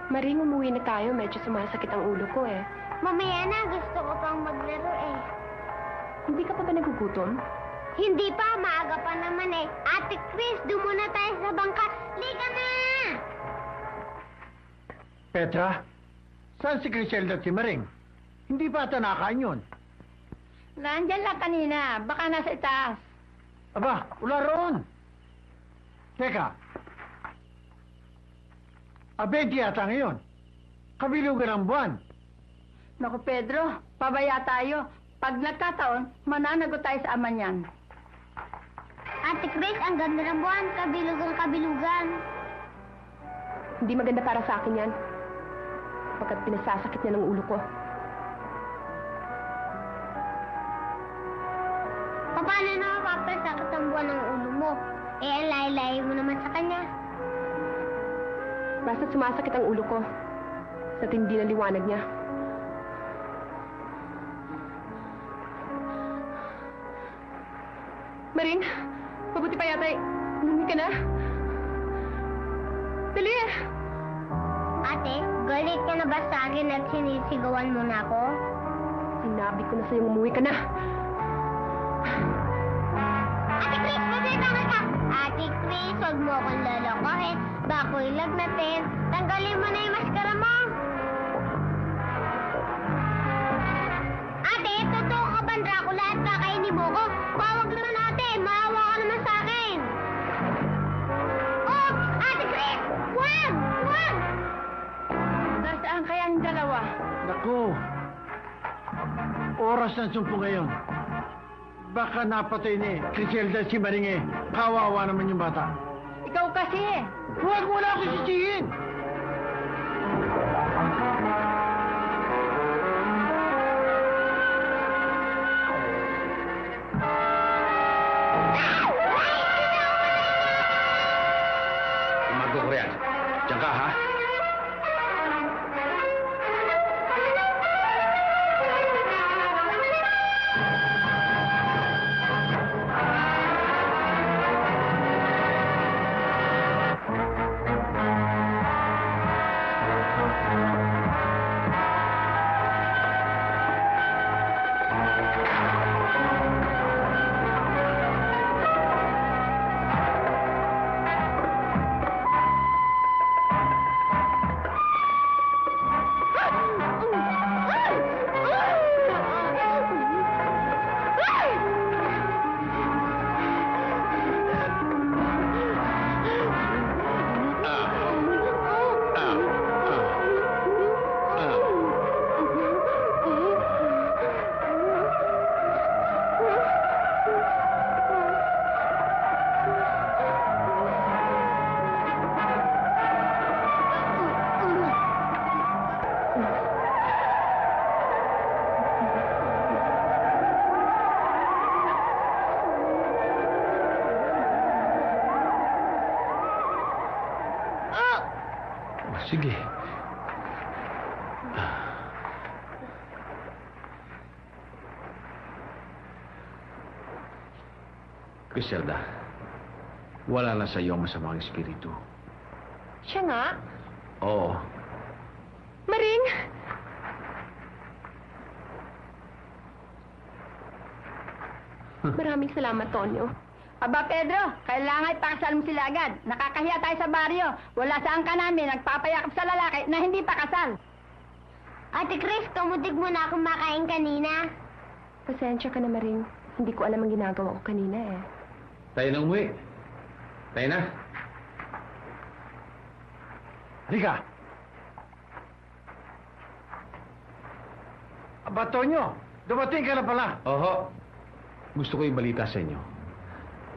Maring, umuwi na tayo. Medyo sumasakit ang ulo ko eh. Mamaya na, gusto ko pang maglaro eh. Hindi ka pa ba nagugutom? Hindi pa, maaga pa naman eh. Ate Chris, doon muna tayo sa bangka. Liga na! Petra, saan si Criselda at si Maring? Hindi pa ata nakain yun. Nandyan lang kanina. Baka nasa itaas. Aba, wala roon. Teka. Abenti yata ngayon. Kabilugan ang buwan. Naku, Pedro, pabaya tayo. Pag nagkataon, mananagot tayo sa ama niyan. Ate Chris, ang ganda ng buwan. Kabilugan. Hindi maganda para sa akin yan. Pagkat pinasasakit niya ng ulo ko. Paano na mapapasakit ang buwan ng ulo mo? Ang laylay mo naman sa kanya. Basta sumasakit ang ulo ko. Sa tindi ng liwanag niya. Maring, mabuti pa yata umuwi ka na. Dali! Ate, galit ka na ba sa akin at sinisigawan mo na ako? Sinabi ko na sa'yo umuwi ka na. Ate Chris, magbibigay ka! huwag mo akong lolokohin. Bakoy lagnatin. Tanggalin mo na yung maskara mo. Ate, totoo ka ba, Dracula, at kakainin mo ko? Pawag naman ate, maawa ka naman sa akin. Oh, Ate Chris! Wag! Wag! Nasaan kaya ang dalawa? Naku! Oras ng sumpo ngayon. Baka napatay ni Criselda si Maringe. Kawawa naman yung bata. Ikaw kasi. Huwag mo na ako sisihin! Marco Korean, diyan ka, ha? Sige. Griselda, wala na sa iyo ang masamang espiritu. Siya nga. Oo. Maring! Maraming salamat, Tonyo. Aba, Pedro, kailangan ipakasal mo sila agad. Nakakahiya tayo sa baryo. Wala saan ka namin nagpapayakap sa lalaki na hindi pa kasal. Ate Chris, kamutig mo na akong makain kanina. Pasensya ka na, Maring. Hindi ko alam ang ginagawa ko kanina eh. Tayo na umuwi. Tayo na. Halika! Aba, Tonyo, dumating ka na pala. Oho. Gusto ko ibalita sa inyo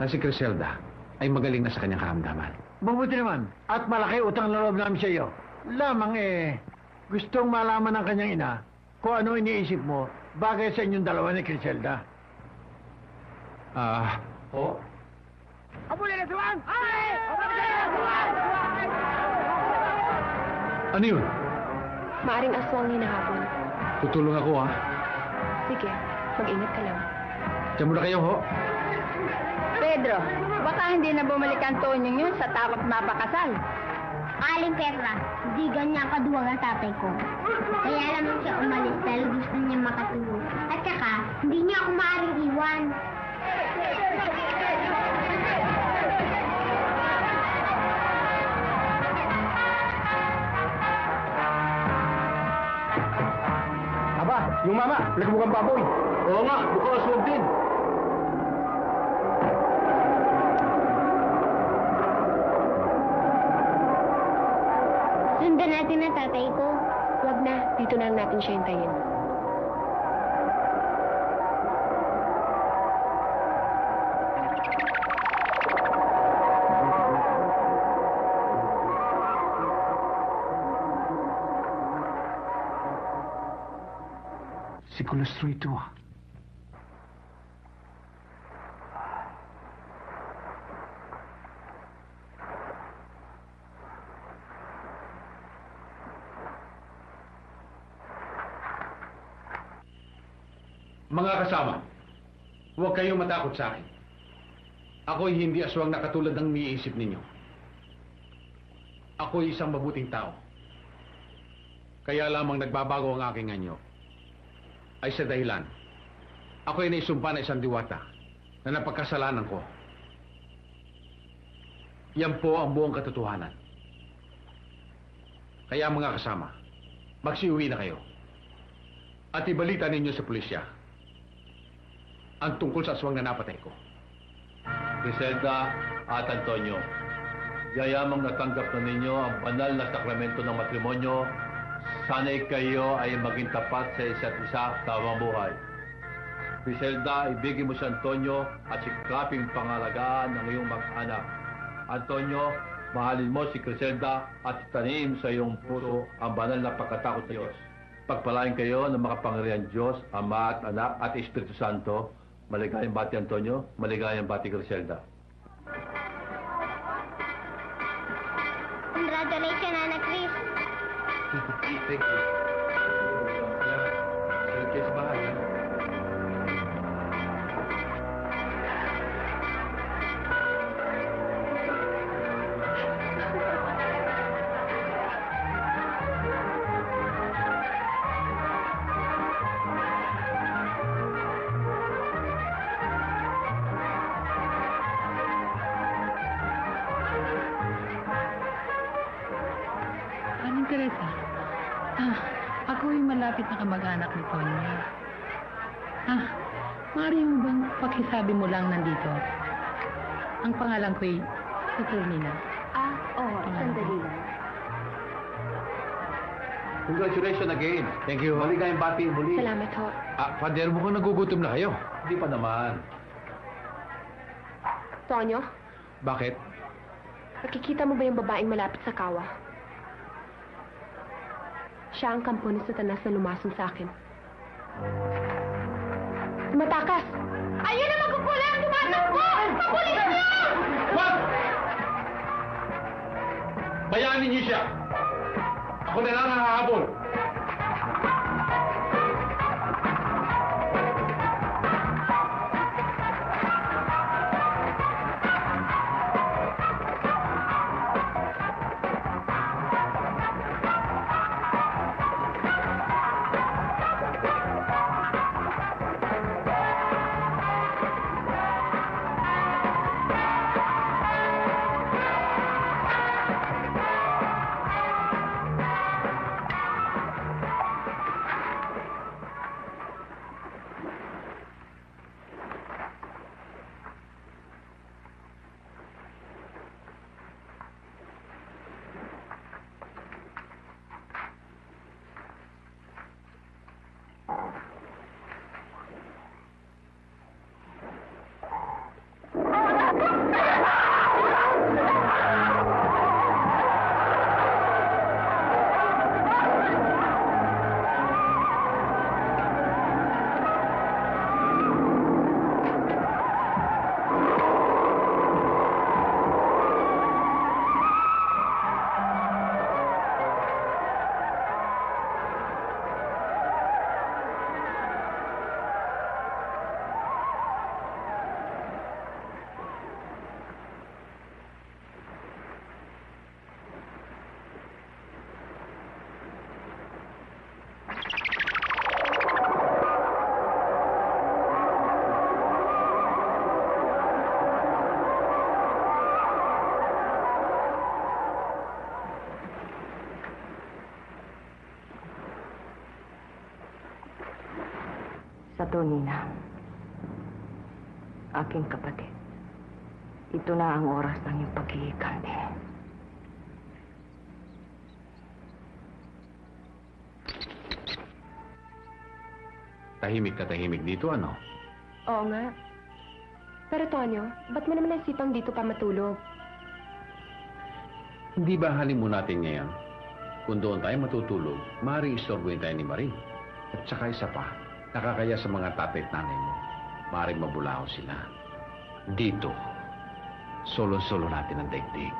na si Griselda ay magaling na sa kanyang karamdaman. Mabuti naman. At malaki utang na loob namin sa iyo. Lamang gustong malaman ng kanyang ina kung ano iniisip mo bagay sa inyong dalawa ni Criselda. Oo. Ano yun? Maaring aswang hinahabol. Tutulong ako, ha? Sige, mag-ingat ka lang. Diyan muna kayo, ho. Pedro, baka hindi na bumalik ang Tonyo yun sa takot mapakasal. Aling Petra, hindi ganyan kaduwag ang tatay ko. Kaya naman siya umalis dahil gusto niya makatulog. At saka, hindi niya ako maaaring iwan. Aba, yung mama, nagmukhang baboy. Oo nga, mukhang aswang din. Sundan natin ang tatay ko. Wag na, dito na lang natin siya hintayin. Si Colostro ito. Mga kasama, huwag kayong matakot sa akin. Ako'y hindi aswang na katulad ng miisip ninyo. Ako'y isang mabuting tao. Kaya lamang nagbabago ang aking anyo. Ay sa dahilan, ako'y naisumpa na isang diwata na napagkasalanan ko. Yan po ang buong katotohanan. Kaya mga kasama, magsiuwi na kayo. At ibalita ninyo sa pulisya ang tungkol sa aswang na napatay ko. Griselda at Antonio, yayamang natanggap na ninyo ang banal na sakramento ng matrimonyo. Sana'y kayo ay maging tapat sa isa't isa tawang buhay. Griselda, ibigin mo si Antonio at sikaping pangalagaan ng iyong mag-anak. Antonio, mahalin mo si Griselda at tanim sa iyong puso ang banal na pagkatakot sa Diyos. Pagpalain kayo ng makapangyarihan Diyos, Ama at Anak at Espiritu Santo. Maligayang bati Antonio, maligayang bati Griselda. Congratulations, Anak Chris. Thank you. Sige sa bahay, ha? Anong Teresa? Ako yung malapit na kamag-anak ni Tonya. Maaari mo bang pakisabi mo lang nandito? Ang pangalan ko'y Saturnina. Oo, sandali lang. Congratulations again. Thank you. Maligayang bati muli. Salamat ho. Father, mukhang nagugutom na kayo. Hindi pa naman. Tonyo, Bakit? nakikita mo ba yung babaeng malapit sa kawa? Siya ang kampo ni Satanas na lumasong sa akin. Tumatakas! Ayun na magkukulang! Tumatakbo! Papulis mo! Wag! Bayanin niyo siya! Ako na lang ang hahabol. Saturnina, aking kapatid, ito na ang oras ng iyong pag-iikante. Tahimik na tahimik dito, ano? Oo nga. Pero Tonyo, ba't mo naman naisipang dito pa matulog? Hindi ba halin mo natin ngayon? Kung doon tayo matutulog, maaaring istorbohin tayo ni Marie. At saka isa pa, nakakaya sa mga tatay at nanay mo. Maaaring mabulaho sila. Dito, solo-solo natin ang daigdig.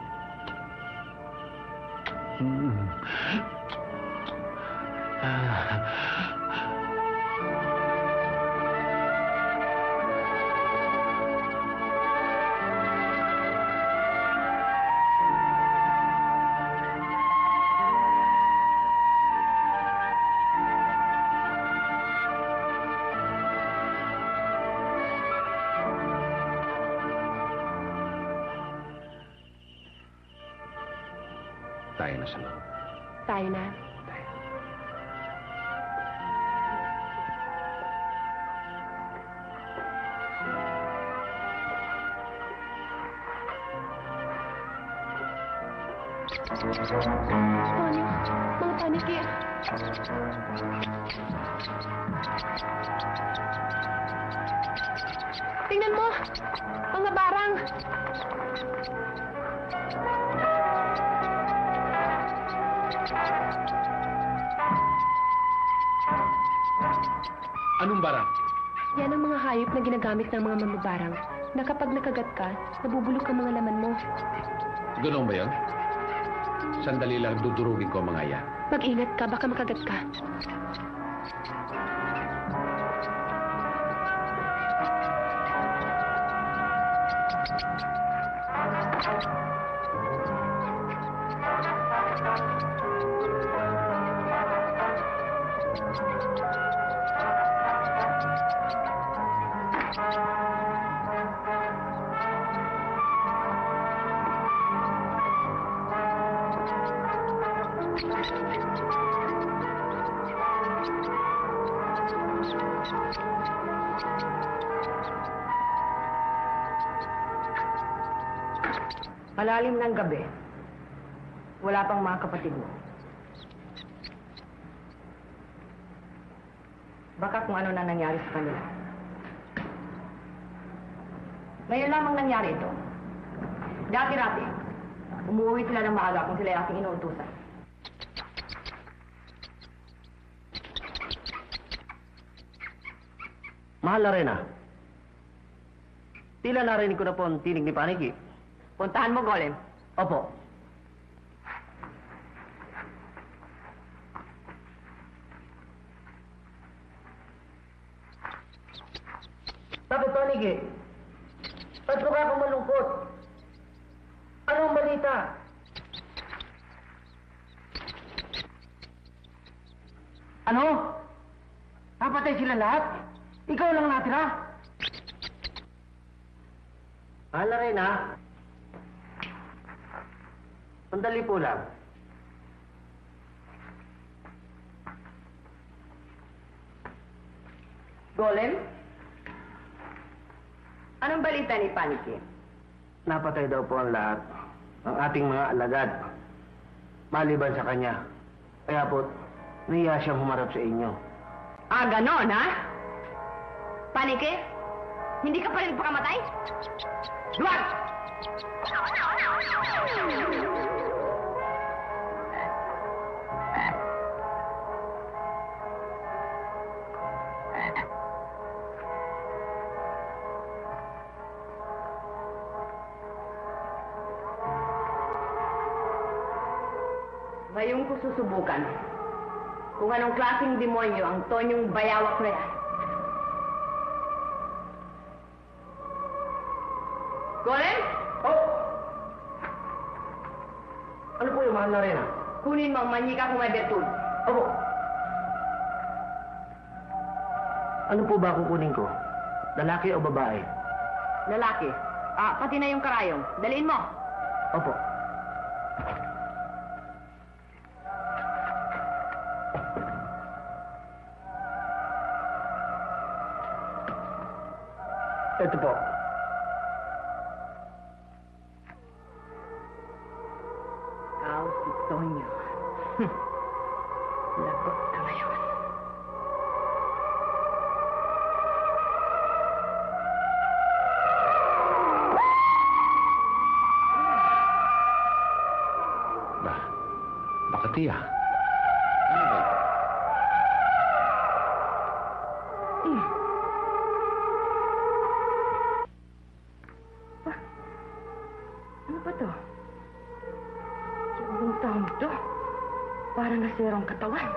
tayo na sa loob. Tayo na. Tonyo, mga paniki. Tingnan mo! Mga barang! Anong barang? Yan ang mga hayop na ginagamit ng mga mamabarang na kapag nakagat ka, nabubulok ang mga laman mo. Ganoon ba yun? Sandali lang, dudurugin ko ang mga yan. Mag-ingat ka, baka makagat ka. Malalim ng gabi. Wala pang mga kapatid mo. Baka kung ano na nangyari sa kanila. Ngayon lamang nangyari ito. Dati-rati, umuwi sila ng maaga kung sila aking inuutusan. Mahal na rin ah. Tila narinig ko na po ang tinig ni Paniki. Puntahan mo, Golem. Opo. Bakit, Paniki? Ba't ka ako malungkot? Anong balita? Ano? Napatay sila lahat? Ikaw lang natira? Mahal na rin, ha? Sandali po lang. Golem? Anong balita ni Paniki? Napatay daw po ang lahat ng ating mga alagad. Maliban sa kanya. Kaya po, nahiya siyang humarap sa inyo. Ah, ganon, ha? Paniki? Hindi ka pa rin pakamatay? Duwag! Ngayon ko susubukan kung anong klaseng demonyo ang Tonyong bayawak na yan. Golem? Oh! Ano po yung mahal na rin, ha? Kunin mo ang manyika kung may bertud. Opo. Ano po ba kukunin ko? Lalaki o babae? Lalaki. Ah, pati na yung karayong. Daliin mo. Opo. Ito po. Ikaw si Tonyo. Lagot ka ngayon. Bakit tiya? Ano ba? Ano ba to? Sigurong taong to. Parang nasirang katawan.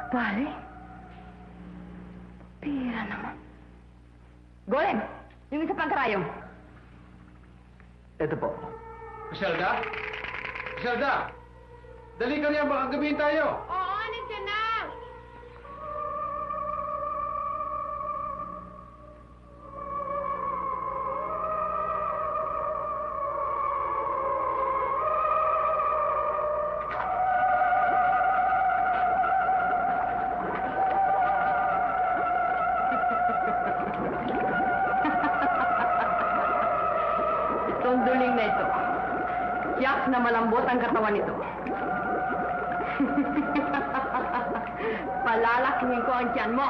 Pare? Pira naman. Golem! Yung isa pang karayong. Ito po. Iselda? Iselda! Dali ka niya, baka gabihin tayo. Oo, nandiyan na. na malambot ang katawan nito. Palalakihin ko ang tiyan mo.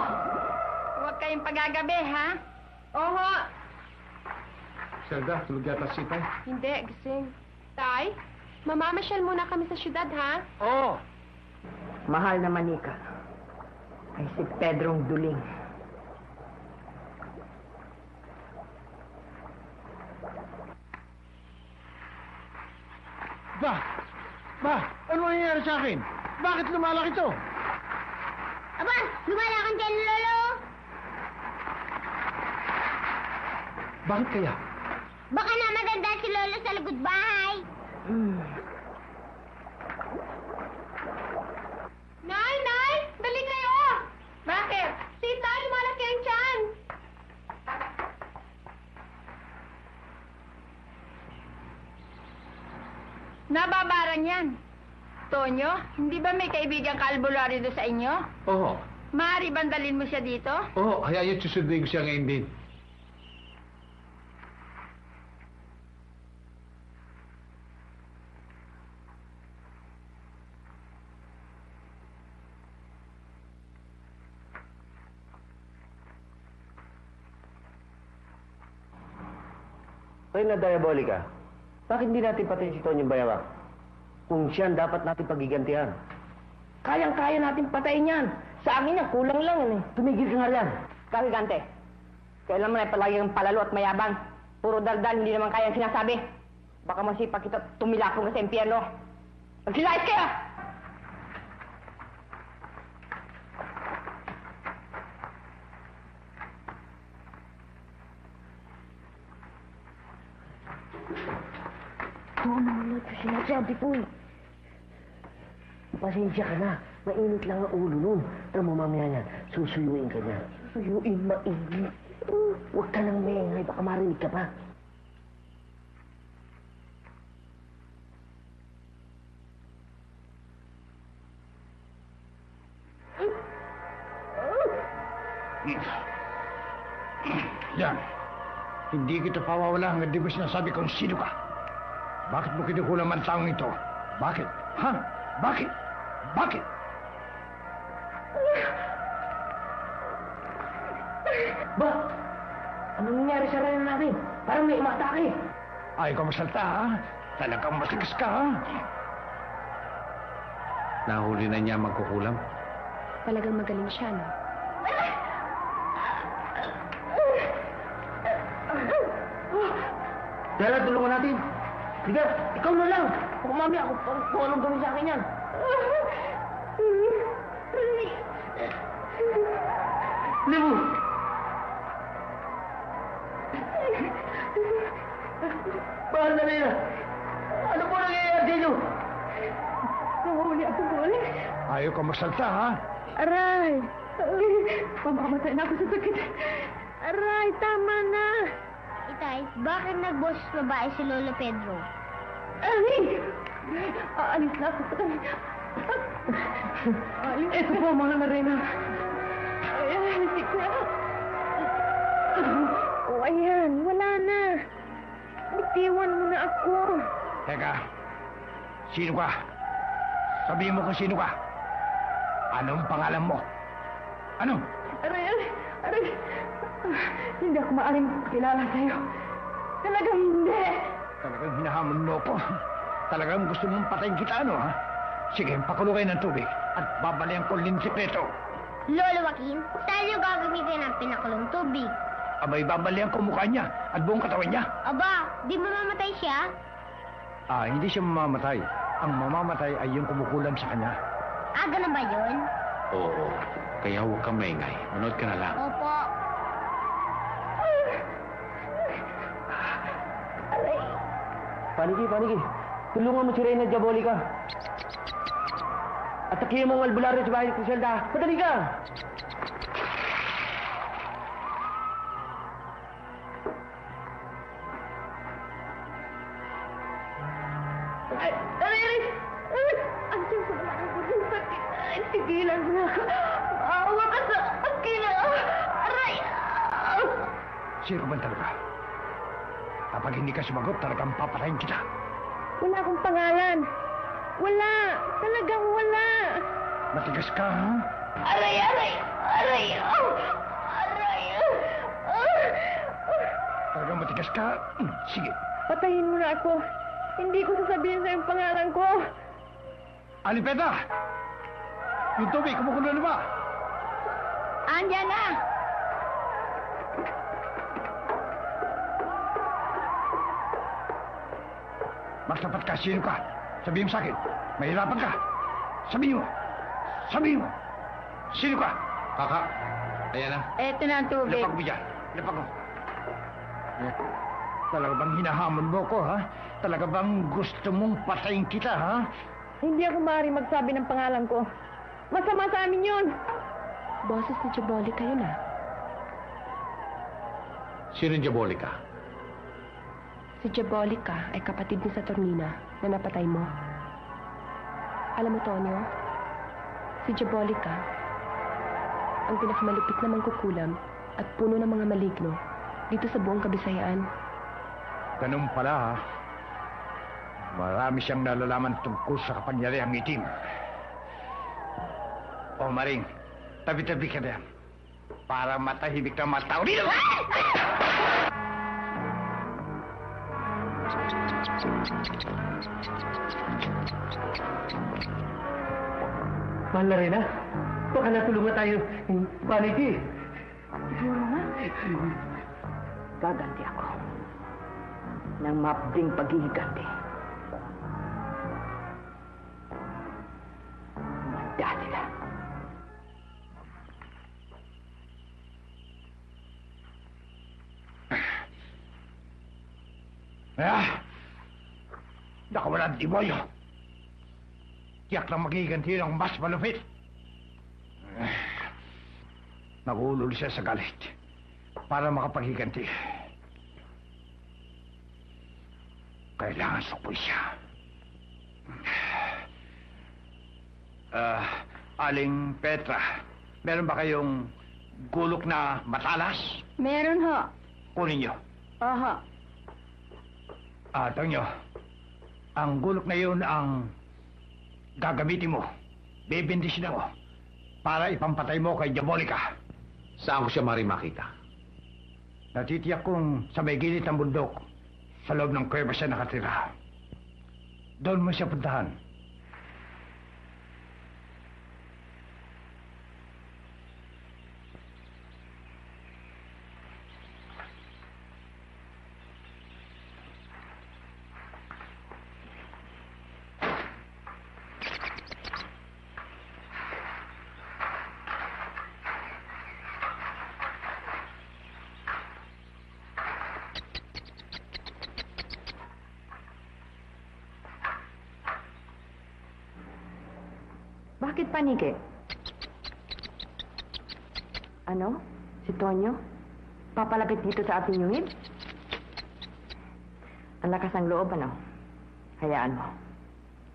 Huwag kayong pagagabi, ha? Oho. Zelda, tulog yata si Tay. Hindi, gising. Tay, mamamasyal muna kami sa syudad, ha? Oo. Mahal na manika ay si Pedrong Duling. Ano nangyayari sa akin? Bakit lumalaki to? Aba, lumalakan dyan, Lolo. Bakit kaya? Baka na maganda si Lolo sa lagod bahay. Nay! Nay! Dali kayo! Bakit? Si Tay, lumalaki ang tiyan. Nababaran yan. Tonyo, hindi ba may kaibigang ka-albularyo sa inyo? Oo. Maaari bandalin mo siya dito? Oo, hayaan niyo susundin ko siya ngayon din. Reyna Diabolica, bakit hindi natin patayin si Tonyo Bayawak? Kung siya ang dapat natin pagigantihan. Kayang-kaya natin patayin yan. Sa amin na, kulang lang yan eh. Tumigil ka nga yan. Kakigante, kailan mo na palagi ang palalo at mayabang. Puro daldal, hindi naman kaya ang sinasabi. Baka masipag kita tumilapong ka sa impyerno. Magsilayas kayo! Ito naman lang ito sinasabi ko eh. Pasensya ka na. Mainit lang ang ulo nun. Alam mo mamaya niyan, susuyuin ka niya. Susuyuin mainit. Huwag ka nang maingay, baka marinig ka pa. Yan. Hindi kita pawawala hanggang di mo sinasabi kung sino ka. Bakit mo kinukulam ang taong ito? Bakit? Ha? Bakit? Bakit? Ba? Anong nangyari sa reyna natin? Parang may umatake. Ayaw ka masalta, ha? Talagang matigas ka, ha? Nahuli na niya magkukulam. Talagang magaling siya, no? Dala, tulungan natin. Sige, ikaw na lang. Kung mami ako, kung anong gawin sa akin yan. Limu! Mahal na Lena. Ano po nangyayari sa inyo? Nahuli ako, Boy. Ayaw ka masalta, ha? Aray! Mamamatay na ako sa sakit. Aray, tama na. Itay, bakit nagboses babae si Lolo Pedro? Aray! Aalis na ako sa kanya. Ito po, mga Marina. Ayan, sige. O, ayan, wala na. Bitiwan mo na ako. Teka, sino ka? Sabihin mo kung sino ka. Anong pangalan mo? Ano? Aray, aray, aray. Hindi ako maaaring kilala sa'yo. Talagang hindi. Talagang hinahamon mo ko. Talagang gusto mong patayin kita, ano, ha? Sige, pakulo kayo ng tubig at babalian ko din sikreto. Lolo Joaquin, saan niyo gagamitin ang pinakulong tubig? Abay, babalian ko mukha niya at buong katawan niya. Aba, di mamamatay siya? Hindi siya mamamatay. Ang mamamatay ay yung kumukulam sa kanya. Ganun ba yun? Oo. Kaya huwag kang maingay. Manood ka na lang. Opo. Paniki, paniki. Tulungan mo si Reyna Diabolica. Atakihin mo ang albularyo sa bahay ni Criselda. Madali ka! Ay, aray, aray. Ang tiyan ko naman ang budong sakit. Ay, tigilan mo na ako. Maawa ka sa akin. Aray! Sino ka man talaga? Kapag hindi ka sumagot, talagang papatayin kita. Wala akong pangalan. Wala. Talagang wala. Matigas ka, ha? Aray, aray! Aray! Oh! Aray! Talagang matigas ka? Sige. Patayin mo na ako. Hindi ko sasabihin sa yung pangalan ko. Alipeta! Yung tubig, kumukulo na ba? Andyan na! Magtapat ka, sino ka? Sabihin mo sa akin. Mahirapan ka. Sabihin mo. Sabihin mo. Sino ka? Kaka, ayan na. Eto na ang tubig. Lapag mo dyan. Lapag mo. Talaga bang hinahamon mo ko, ha? Talaga bang gusto mong patayin kita, ha? Hindi ako maaari magsabi ng pangalan ko. Masama sa amin yun. Boses ni Diabolica yun, ah. Sino yung Diabolica? Si Diabolica ay kapatid ni Saturnina na napatay mo. Alam mo, Tonyo, si Diabolica ang pinakamalupit na mangkukulam at puno ng mga maligno dito sa buong Kabisayaan. Ganun pala, ha? Marami siyang nalalaman tungkol sa kapangyarihang itim. O, Maring, tabi-tabi ka na yan. Para matahimik na mga tao dito. Mahal na rin, ha? Baka natulungan tayo. Paniki. Siguro nga. Gaganti ako. Ng mapding paghihiganti. Manda sila. Nakawalan di Boyo. Tiyak lang maghiganti ng mas malupit. Nagulol siya sa galit para makapaghiganti. Kailangan sukul siya. Aling Petra, meron ba kayong gulok na matalas? Meron ho. Kunin niyo. Oho. Tonyo, ang gulok na yun ang gagamitin mo. Bibindisin ako para ipampatay mo kay Diabolica. Saan ko siya makita? Natitiyak kong sa may gilid ng bundok, sa loob ng kuweba siya nakatira. Doon mo siya puntahan. Bakit paniki? Ano? Si Tonyo? Papalapit dito sa ating yungib? Ang lakas ng loob, ano? Hayaan mo.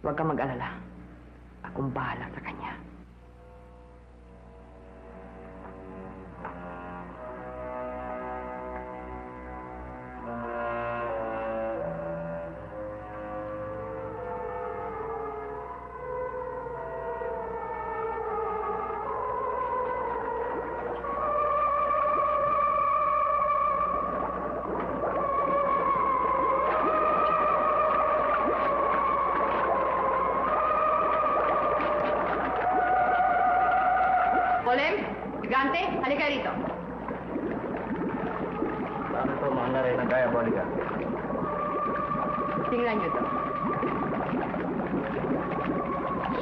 Huwag kang mag-alala. Akong bahala sa kanya. Polem, Gigante, halika rito. Bakit po, mahal na rin ang Diabolica? Tingnan niyo to.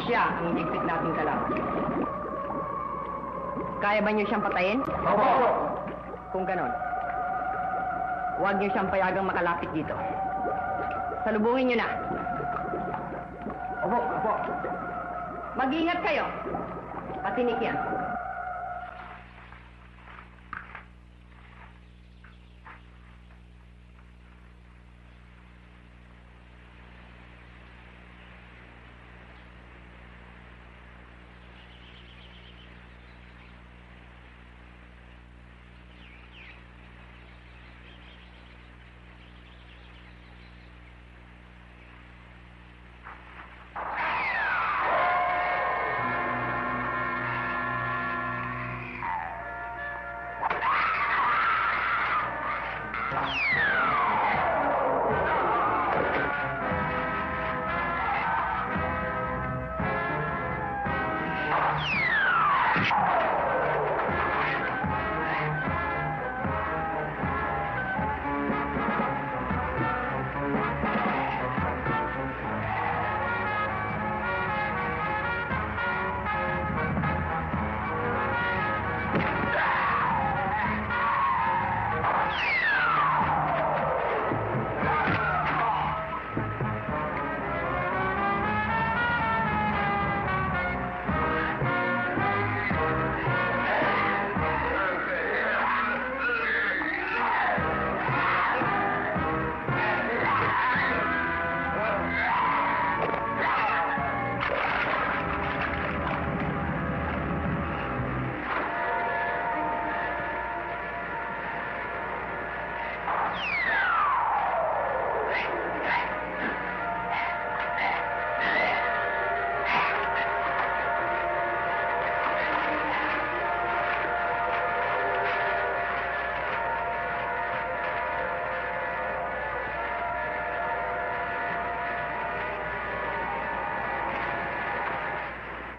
Siya ang higpit nating kalaban. Kaya ba niyo siyang patayin? Opo! Kung ganon, huwag niyo siyang payagang makalapit dito. Salubungin niyo na. Opo, opo. Mag-ingat kayo. Patinik yan.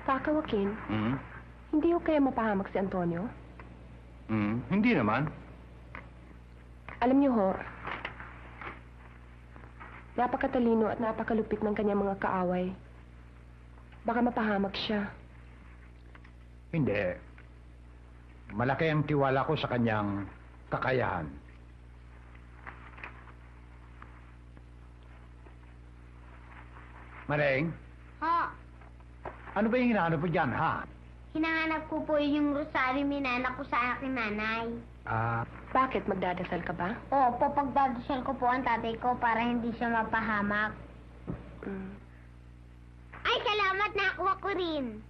Kakawakin, Hmm? hindi ko kaya mapahamak si Antonio? Hindi naman. Alam niyo ho, napakatalino at napakalupit ng kanyang mga kaaway. Baka mapahamak siya. Hindi. Malaki ang tiwala ko sa kanyang kakayahan. Mareng, Ho, ano ba yung hinahanap mo dyan, ha? hinahanap ko po yung rosaryo minana ko sa aking nanay. Bakit? Magdadasal ka ba? Opo, pagdadasal ko po ang tatay ko para hindi siya mapahamak. Mm. Ay, salamat, nakuha ko rin.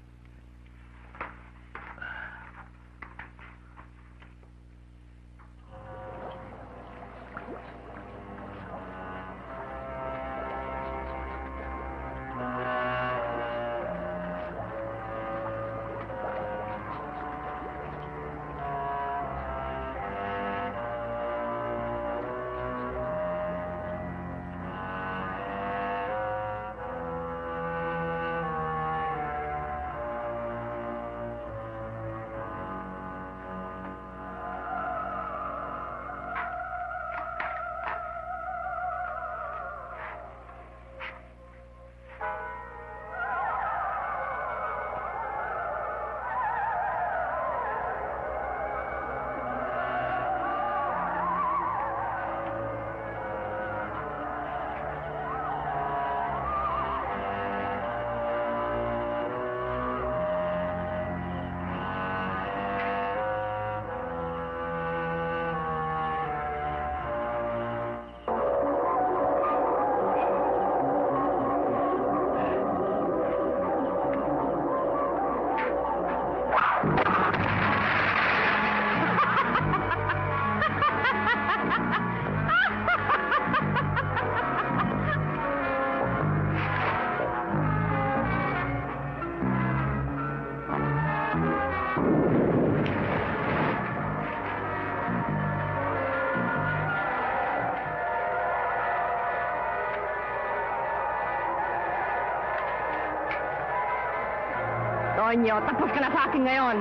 Tonyo, tapos ka na sa akin ngayon.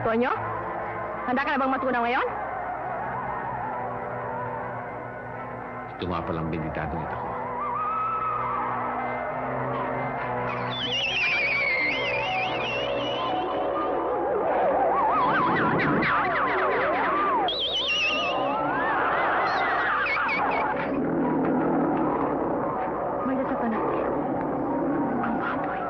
Tonyo, handa ka na bang matunaw ngayon? Ito nga palang binditadong ito ko. May nasapan natin. Ang baboy.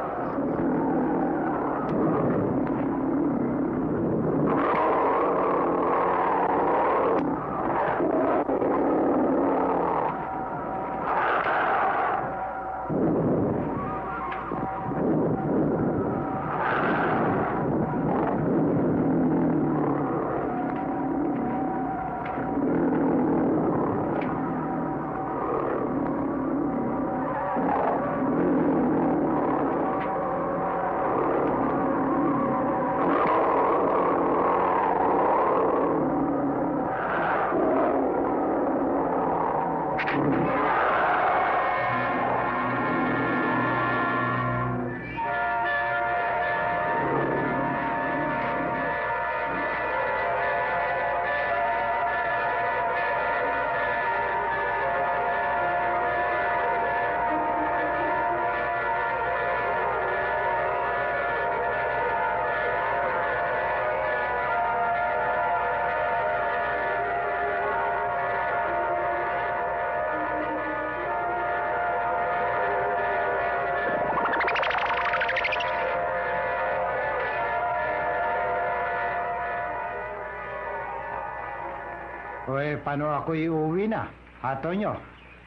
paano ako iuwi na? Ha, Tonyo?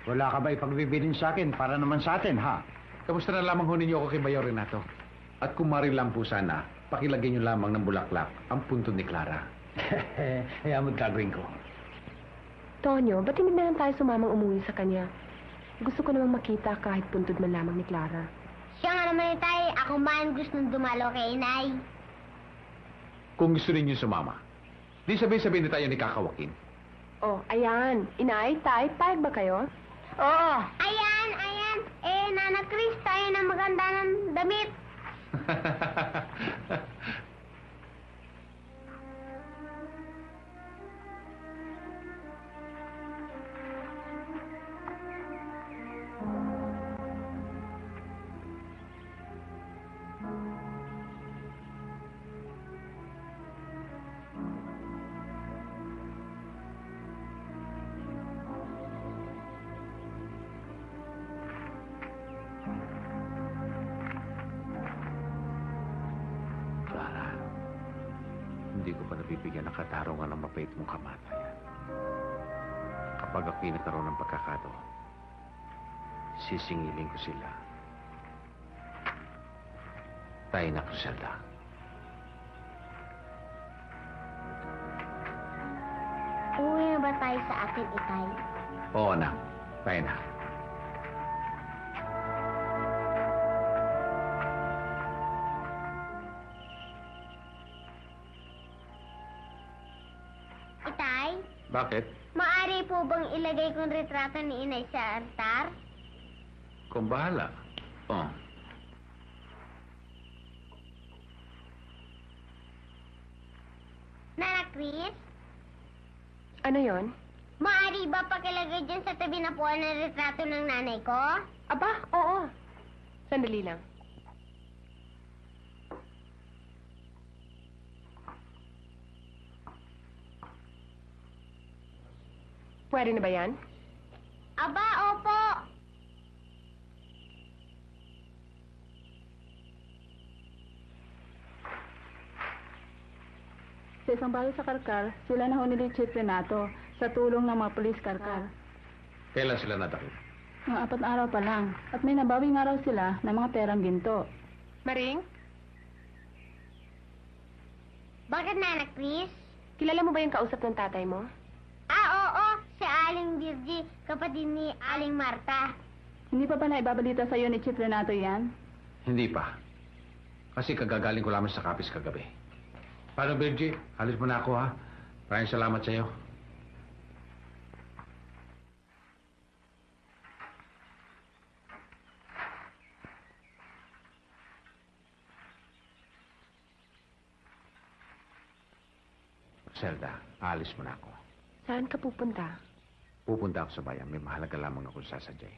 Wala ka ba ipagbibilin sa akin para naman sa atin, ha? Kamusta na lamang ho ninyo ako kay Mayor Renato? At kung mari lang po sana, pakilagay niyo lamang ng bulaklak ang punto ni Clara. Kaya mo gagawin ko. Tonyo, ba't hindi na lang tayo sumamang umuwi sa kanya? Gusto ko namang makita kahit puntod man lamang ni Clara. Siya nga naman itay, ako man gustong dumalo kay inay. Kung gusto ninyo sumama, di sabihin-sabihin na tayo ni Kakawakin. Oh, ayan. Inay, tay, payag ba kayo? Oo. Ayan, ayan. Nana Chris, tayo na maganda ng damit. Clara, hindi ko pa nabibigyan ng katarungan ng mapait mong kamatayan. Kapag ako'y nagkaroon ng pagkakataon, sisingilin ko sila. Tayo na, Criselda. Uwi na ba tayo sa atin, itay? Oo, anak. Tayo na. Itay, Bakit? maaari po bang ilagay kong retrato ni inay sa altar? Kung bahala. Oh. Nana Chris, Ano yon? maaari ba pakilagay dyan sa tabi na po ng retrato ng nanay ko? Aba, oo. Sandali lang. Pwede na ba yan? Aba, opo. Sa isang bahay sa Karkar, sila na ni Chief Renato sa tulong ng mga pulis Karkar. Kailan sila nadakip? Mga 4 araw pa lang. At may nabawing araw sila ng mga perang ginto. Maring, Bakit, Nana Chris? kilala mo ba yung kausap ng tatay mo? Oo, si Aling Virgie, kapatid ni Aling Marta. Hindi pa ba naibabalita sa iyo ni Chief Renato yan? Hindi pa. Kasi kagagaling ko lamang sa kapis kagabi. Paano, Virgie? Halis mo na ako, ha? Maraming salamat sa iyo. Zelda, alis mo na ako. Saan ka pupunta? Pupunta ako sa bayan. May mahalaga lamang akong sasadyay.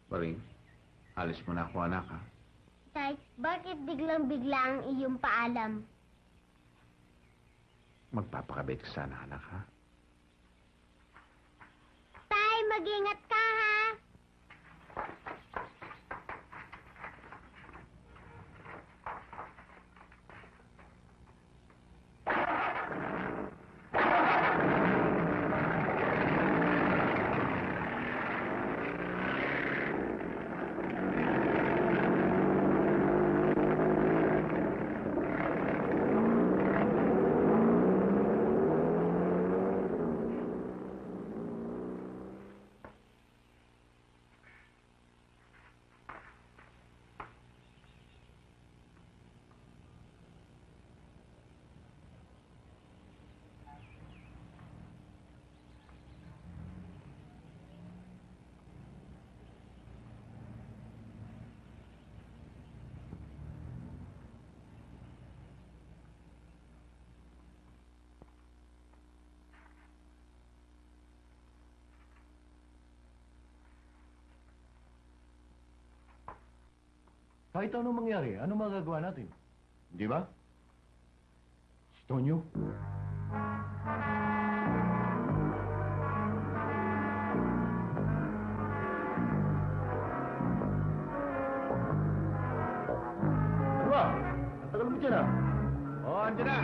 Maring, alis mo na ako, anak, ha? Tay, bakit biglang-bigla ang iyong paalam? Magpapakabait ka sana, anak, ha? Tay, mag-ingat ka, ha? Kahit anong mangyari, ano magagawa natin? Di ba? Si Tonyo? Diba? Nandiyan na. Oo, andyan na.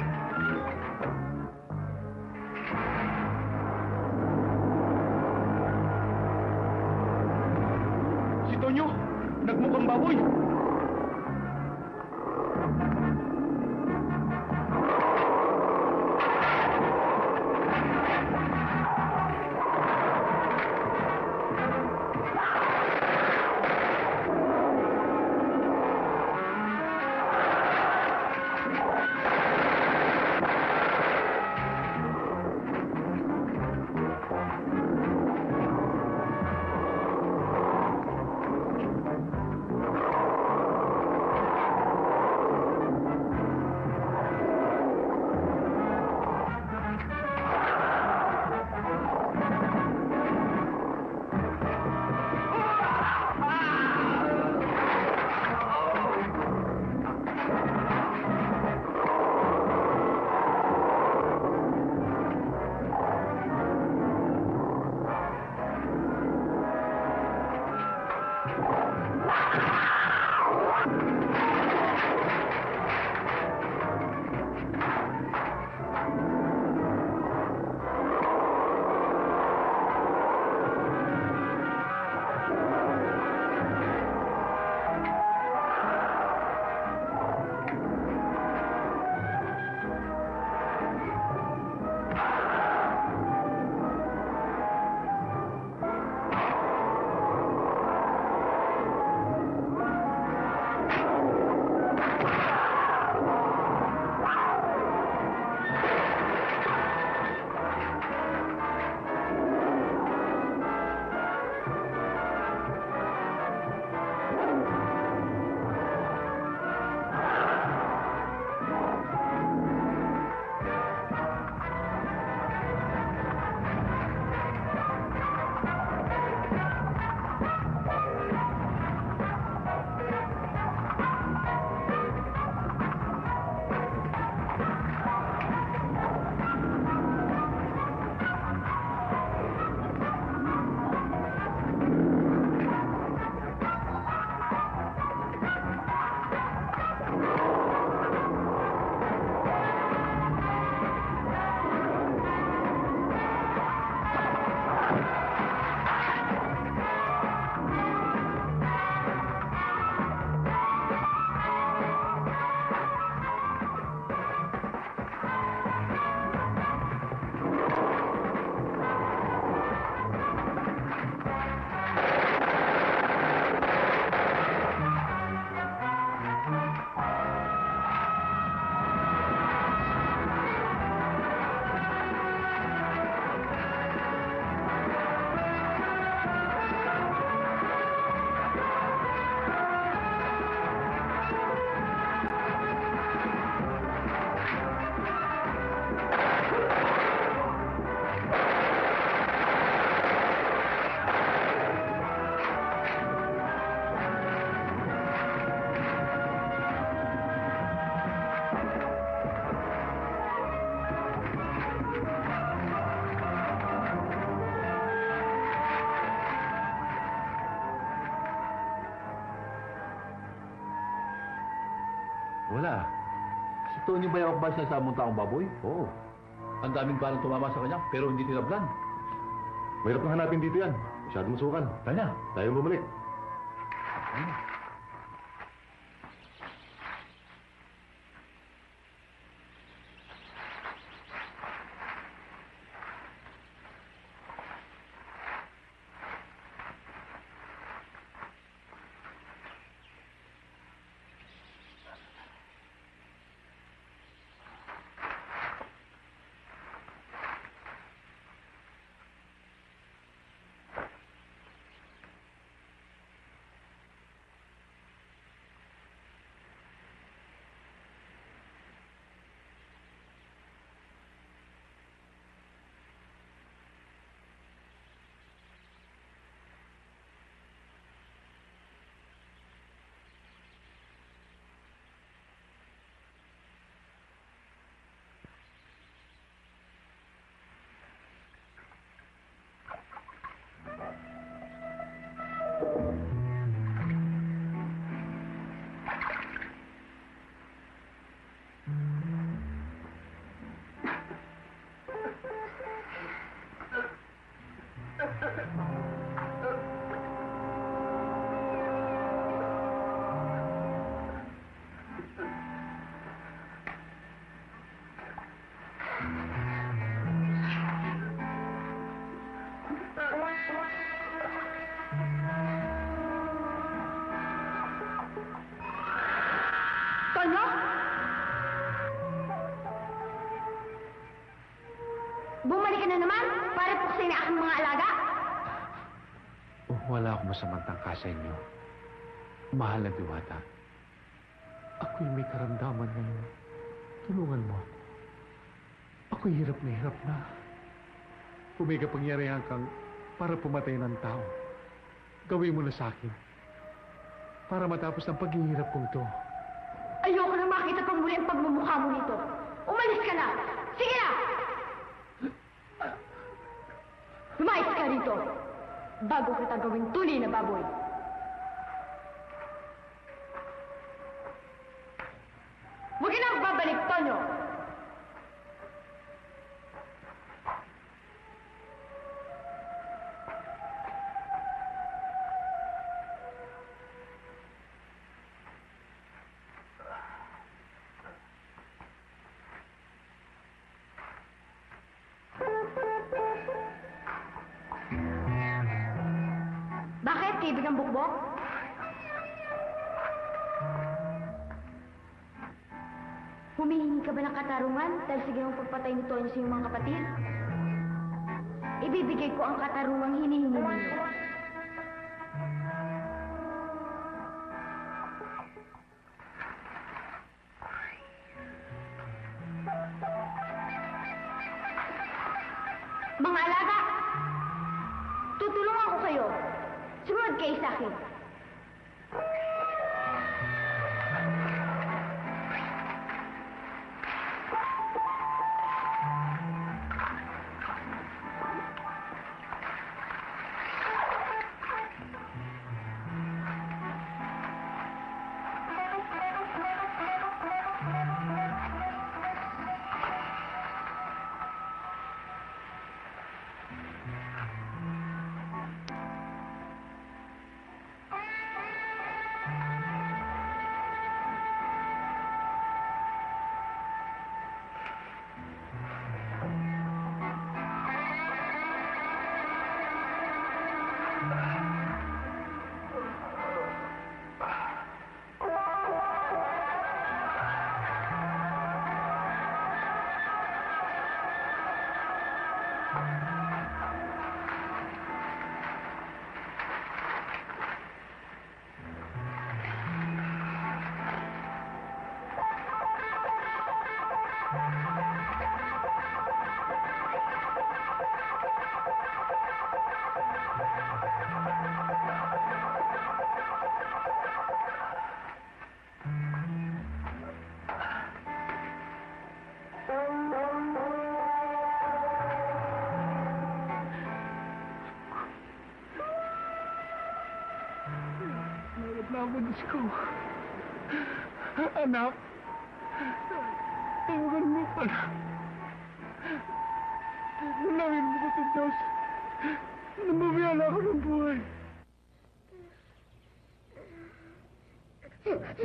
Si Tonyo, nagmukhang baboy. Wala. Si Tony Bayawak ba siya sa taong baboy? Oo. Ang daming balang tumama sa kanya, pero hindi tinablan. Mahirap na hanapin dito yan. Masyado masukan. Kanya? Tayo bumalik. ka na naman para puksain ang aking mga alaga. Oh, wala akong masamang tangka sa inyo. Mahal na Diwata. Ako'y may karamdaman ngayon. Tulungan mo ako. Ako'y hirap na. Kung may kapangyarihan kang para pumatay ng tao, gawin mo na sa akin. Para matapos ang paghihirap kong to. Ayoko na makita pang muli ang pagmumukha mo nito. Umalis ka na! Sige na! Lumayas ka rito bago kita gawing tunay na baboy. Huwag ka na babalik, Tonyo! Bakit, kaibigang Bukbok? Humihingi ka ba ng katarungan dahil sa ginawang pagpatay ni Tonyo sa iyong mga kapatid? Ibibigay ko ang katarungang hinihingi ninyo. Mga alaga, tutulungan ko kayo. Sumunod kayo sa akin. Ako, Diyos ko. Anak, tawagan mo ka na. Nalangin mo ko sa Diyos. Namamiyala ako ng buhay.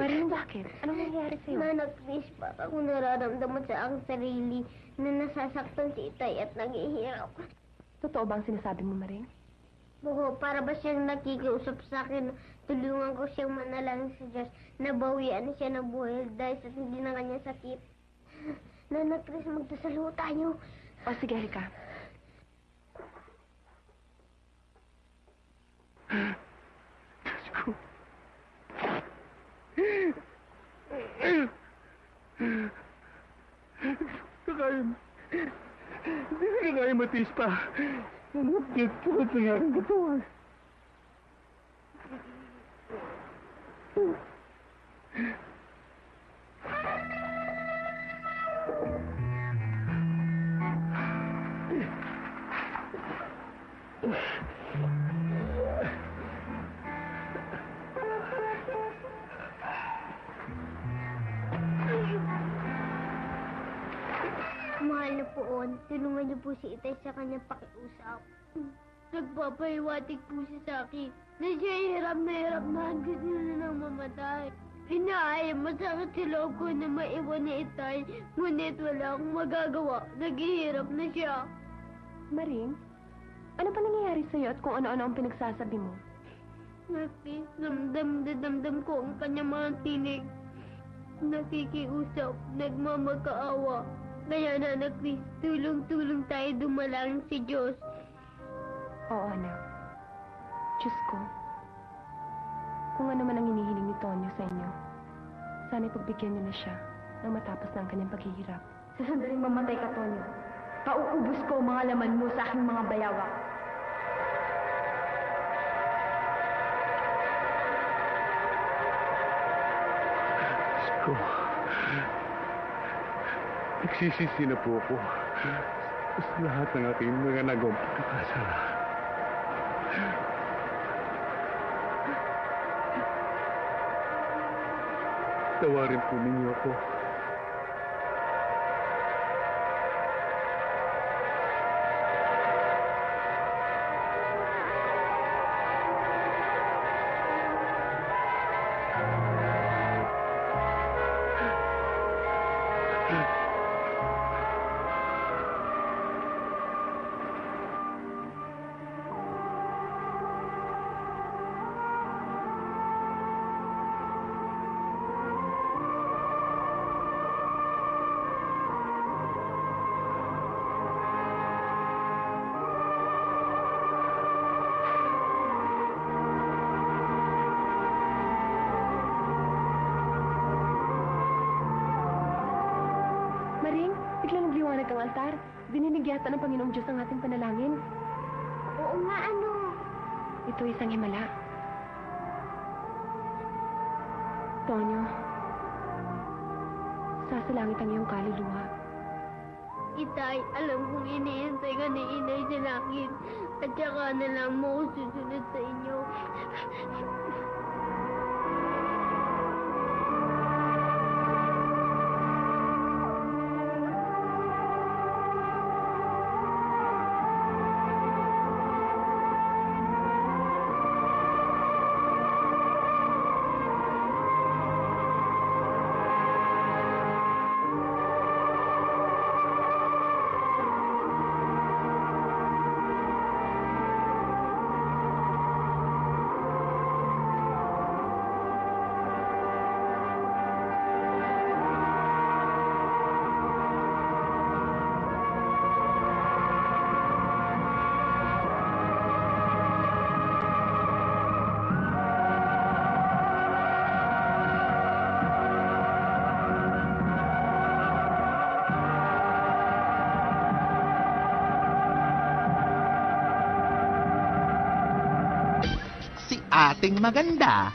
Maring, bakit? Anong nangyayari sa'yo? Nanak, please, parang kung nararamdaman sa aking sarili na nasasaktan si Itay at naghihirap. Totoo ba ang sinasabi mo, Maring? Oo, para ba siyang nakikiusap sa akin? Tulungan ko siyang manalangin sa Diyos na bawian siya ng buhay dahil sa hindi ng kanyang sakit. Nanak, Chris, magdasal ho tayo. O, sige, halika. Diyos ko. Hindi ko na kaya matiis pa. Nangyat ko at nangyaring katawan. Mahal na poon, tulungan niyo po si Itay sa kanyang pakiusap. Nagpapahiwatig po siya sa akin na siya hirap na gusto na nang mamatay. Inaaya masakit sa loob ko na maiwan ni Itay, ngunit wala akong magagawa. Naghihirap na siya. Maring, ano pa nangyayari sa'yo at kung ano-ano ang pinagsasabi mo? Naki, damdam ko ang kanyang mga tinig. Nakikiusap, nagmamakaawa. Kaya Nanak Chris, tulong-tulong tayo dumalangin si Diyos. Oo, anak. Diyos ko, kung ano man ang hinihiling ni Tonyo sa inyo, sana'y pagbigyan niyo na siya nang matapos na ang kanyang paghihirap. Sa sandaling mamatay ka, Tonyo, pauubos ko ang mga laman mo sa aking mga bayawak. Ko. Nagsisisi na po ako sa lahat ng aking mga nagawang pagkakasala. Tawarin po ninyo ako. Maring, biglang nagliwanag ang altar. Dininig yata ng Panginoong Diyos ang ating panalangin. Oo nga, ano? Ito isang himala. Tonyo, sasalangit ang iyong kaluluwa. Itay, alam kong iniintay ka ni Inay sa langit. At saka na lang mo ako susunod sa inyo. Ating maganda.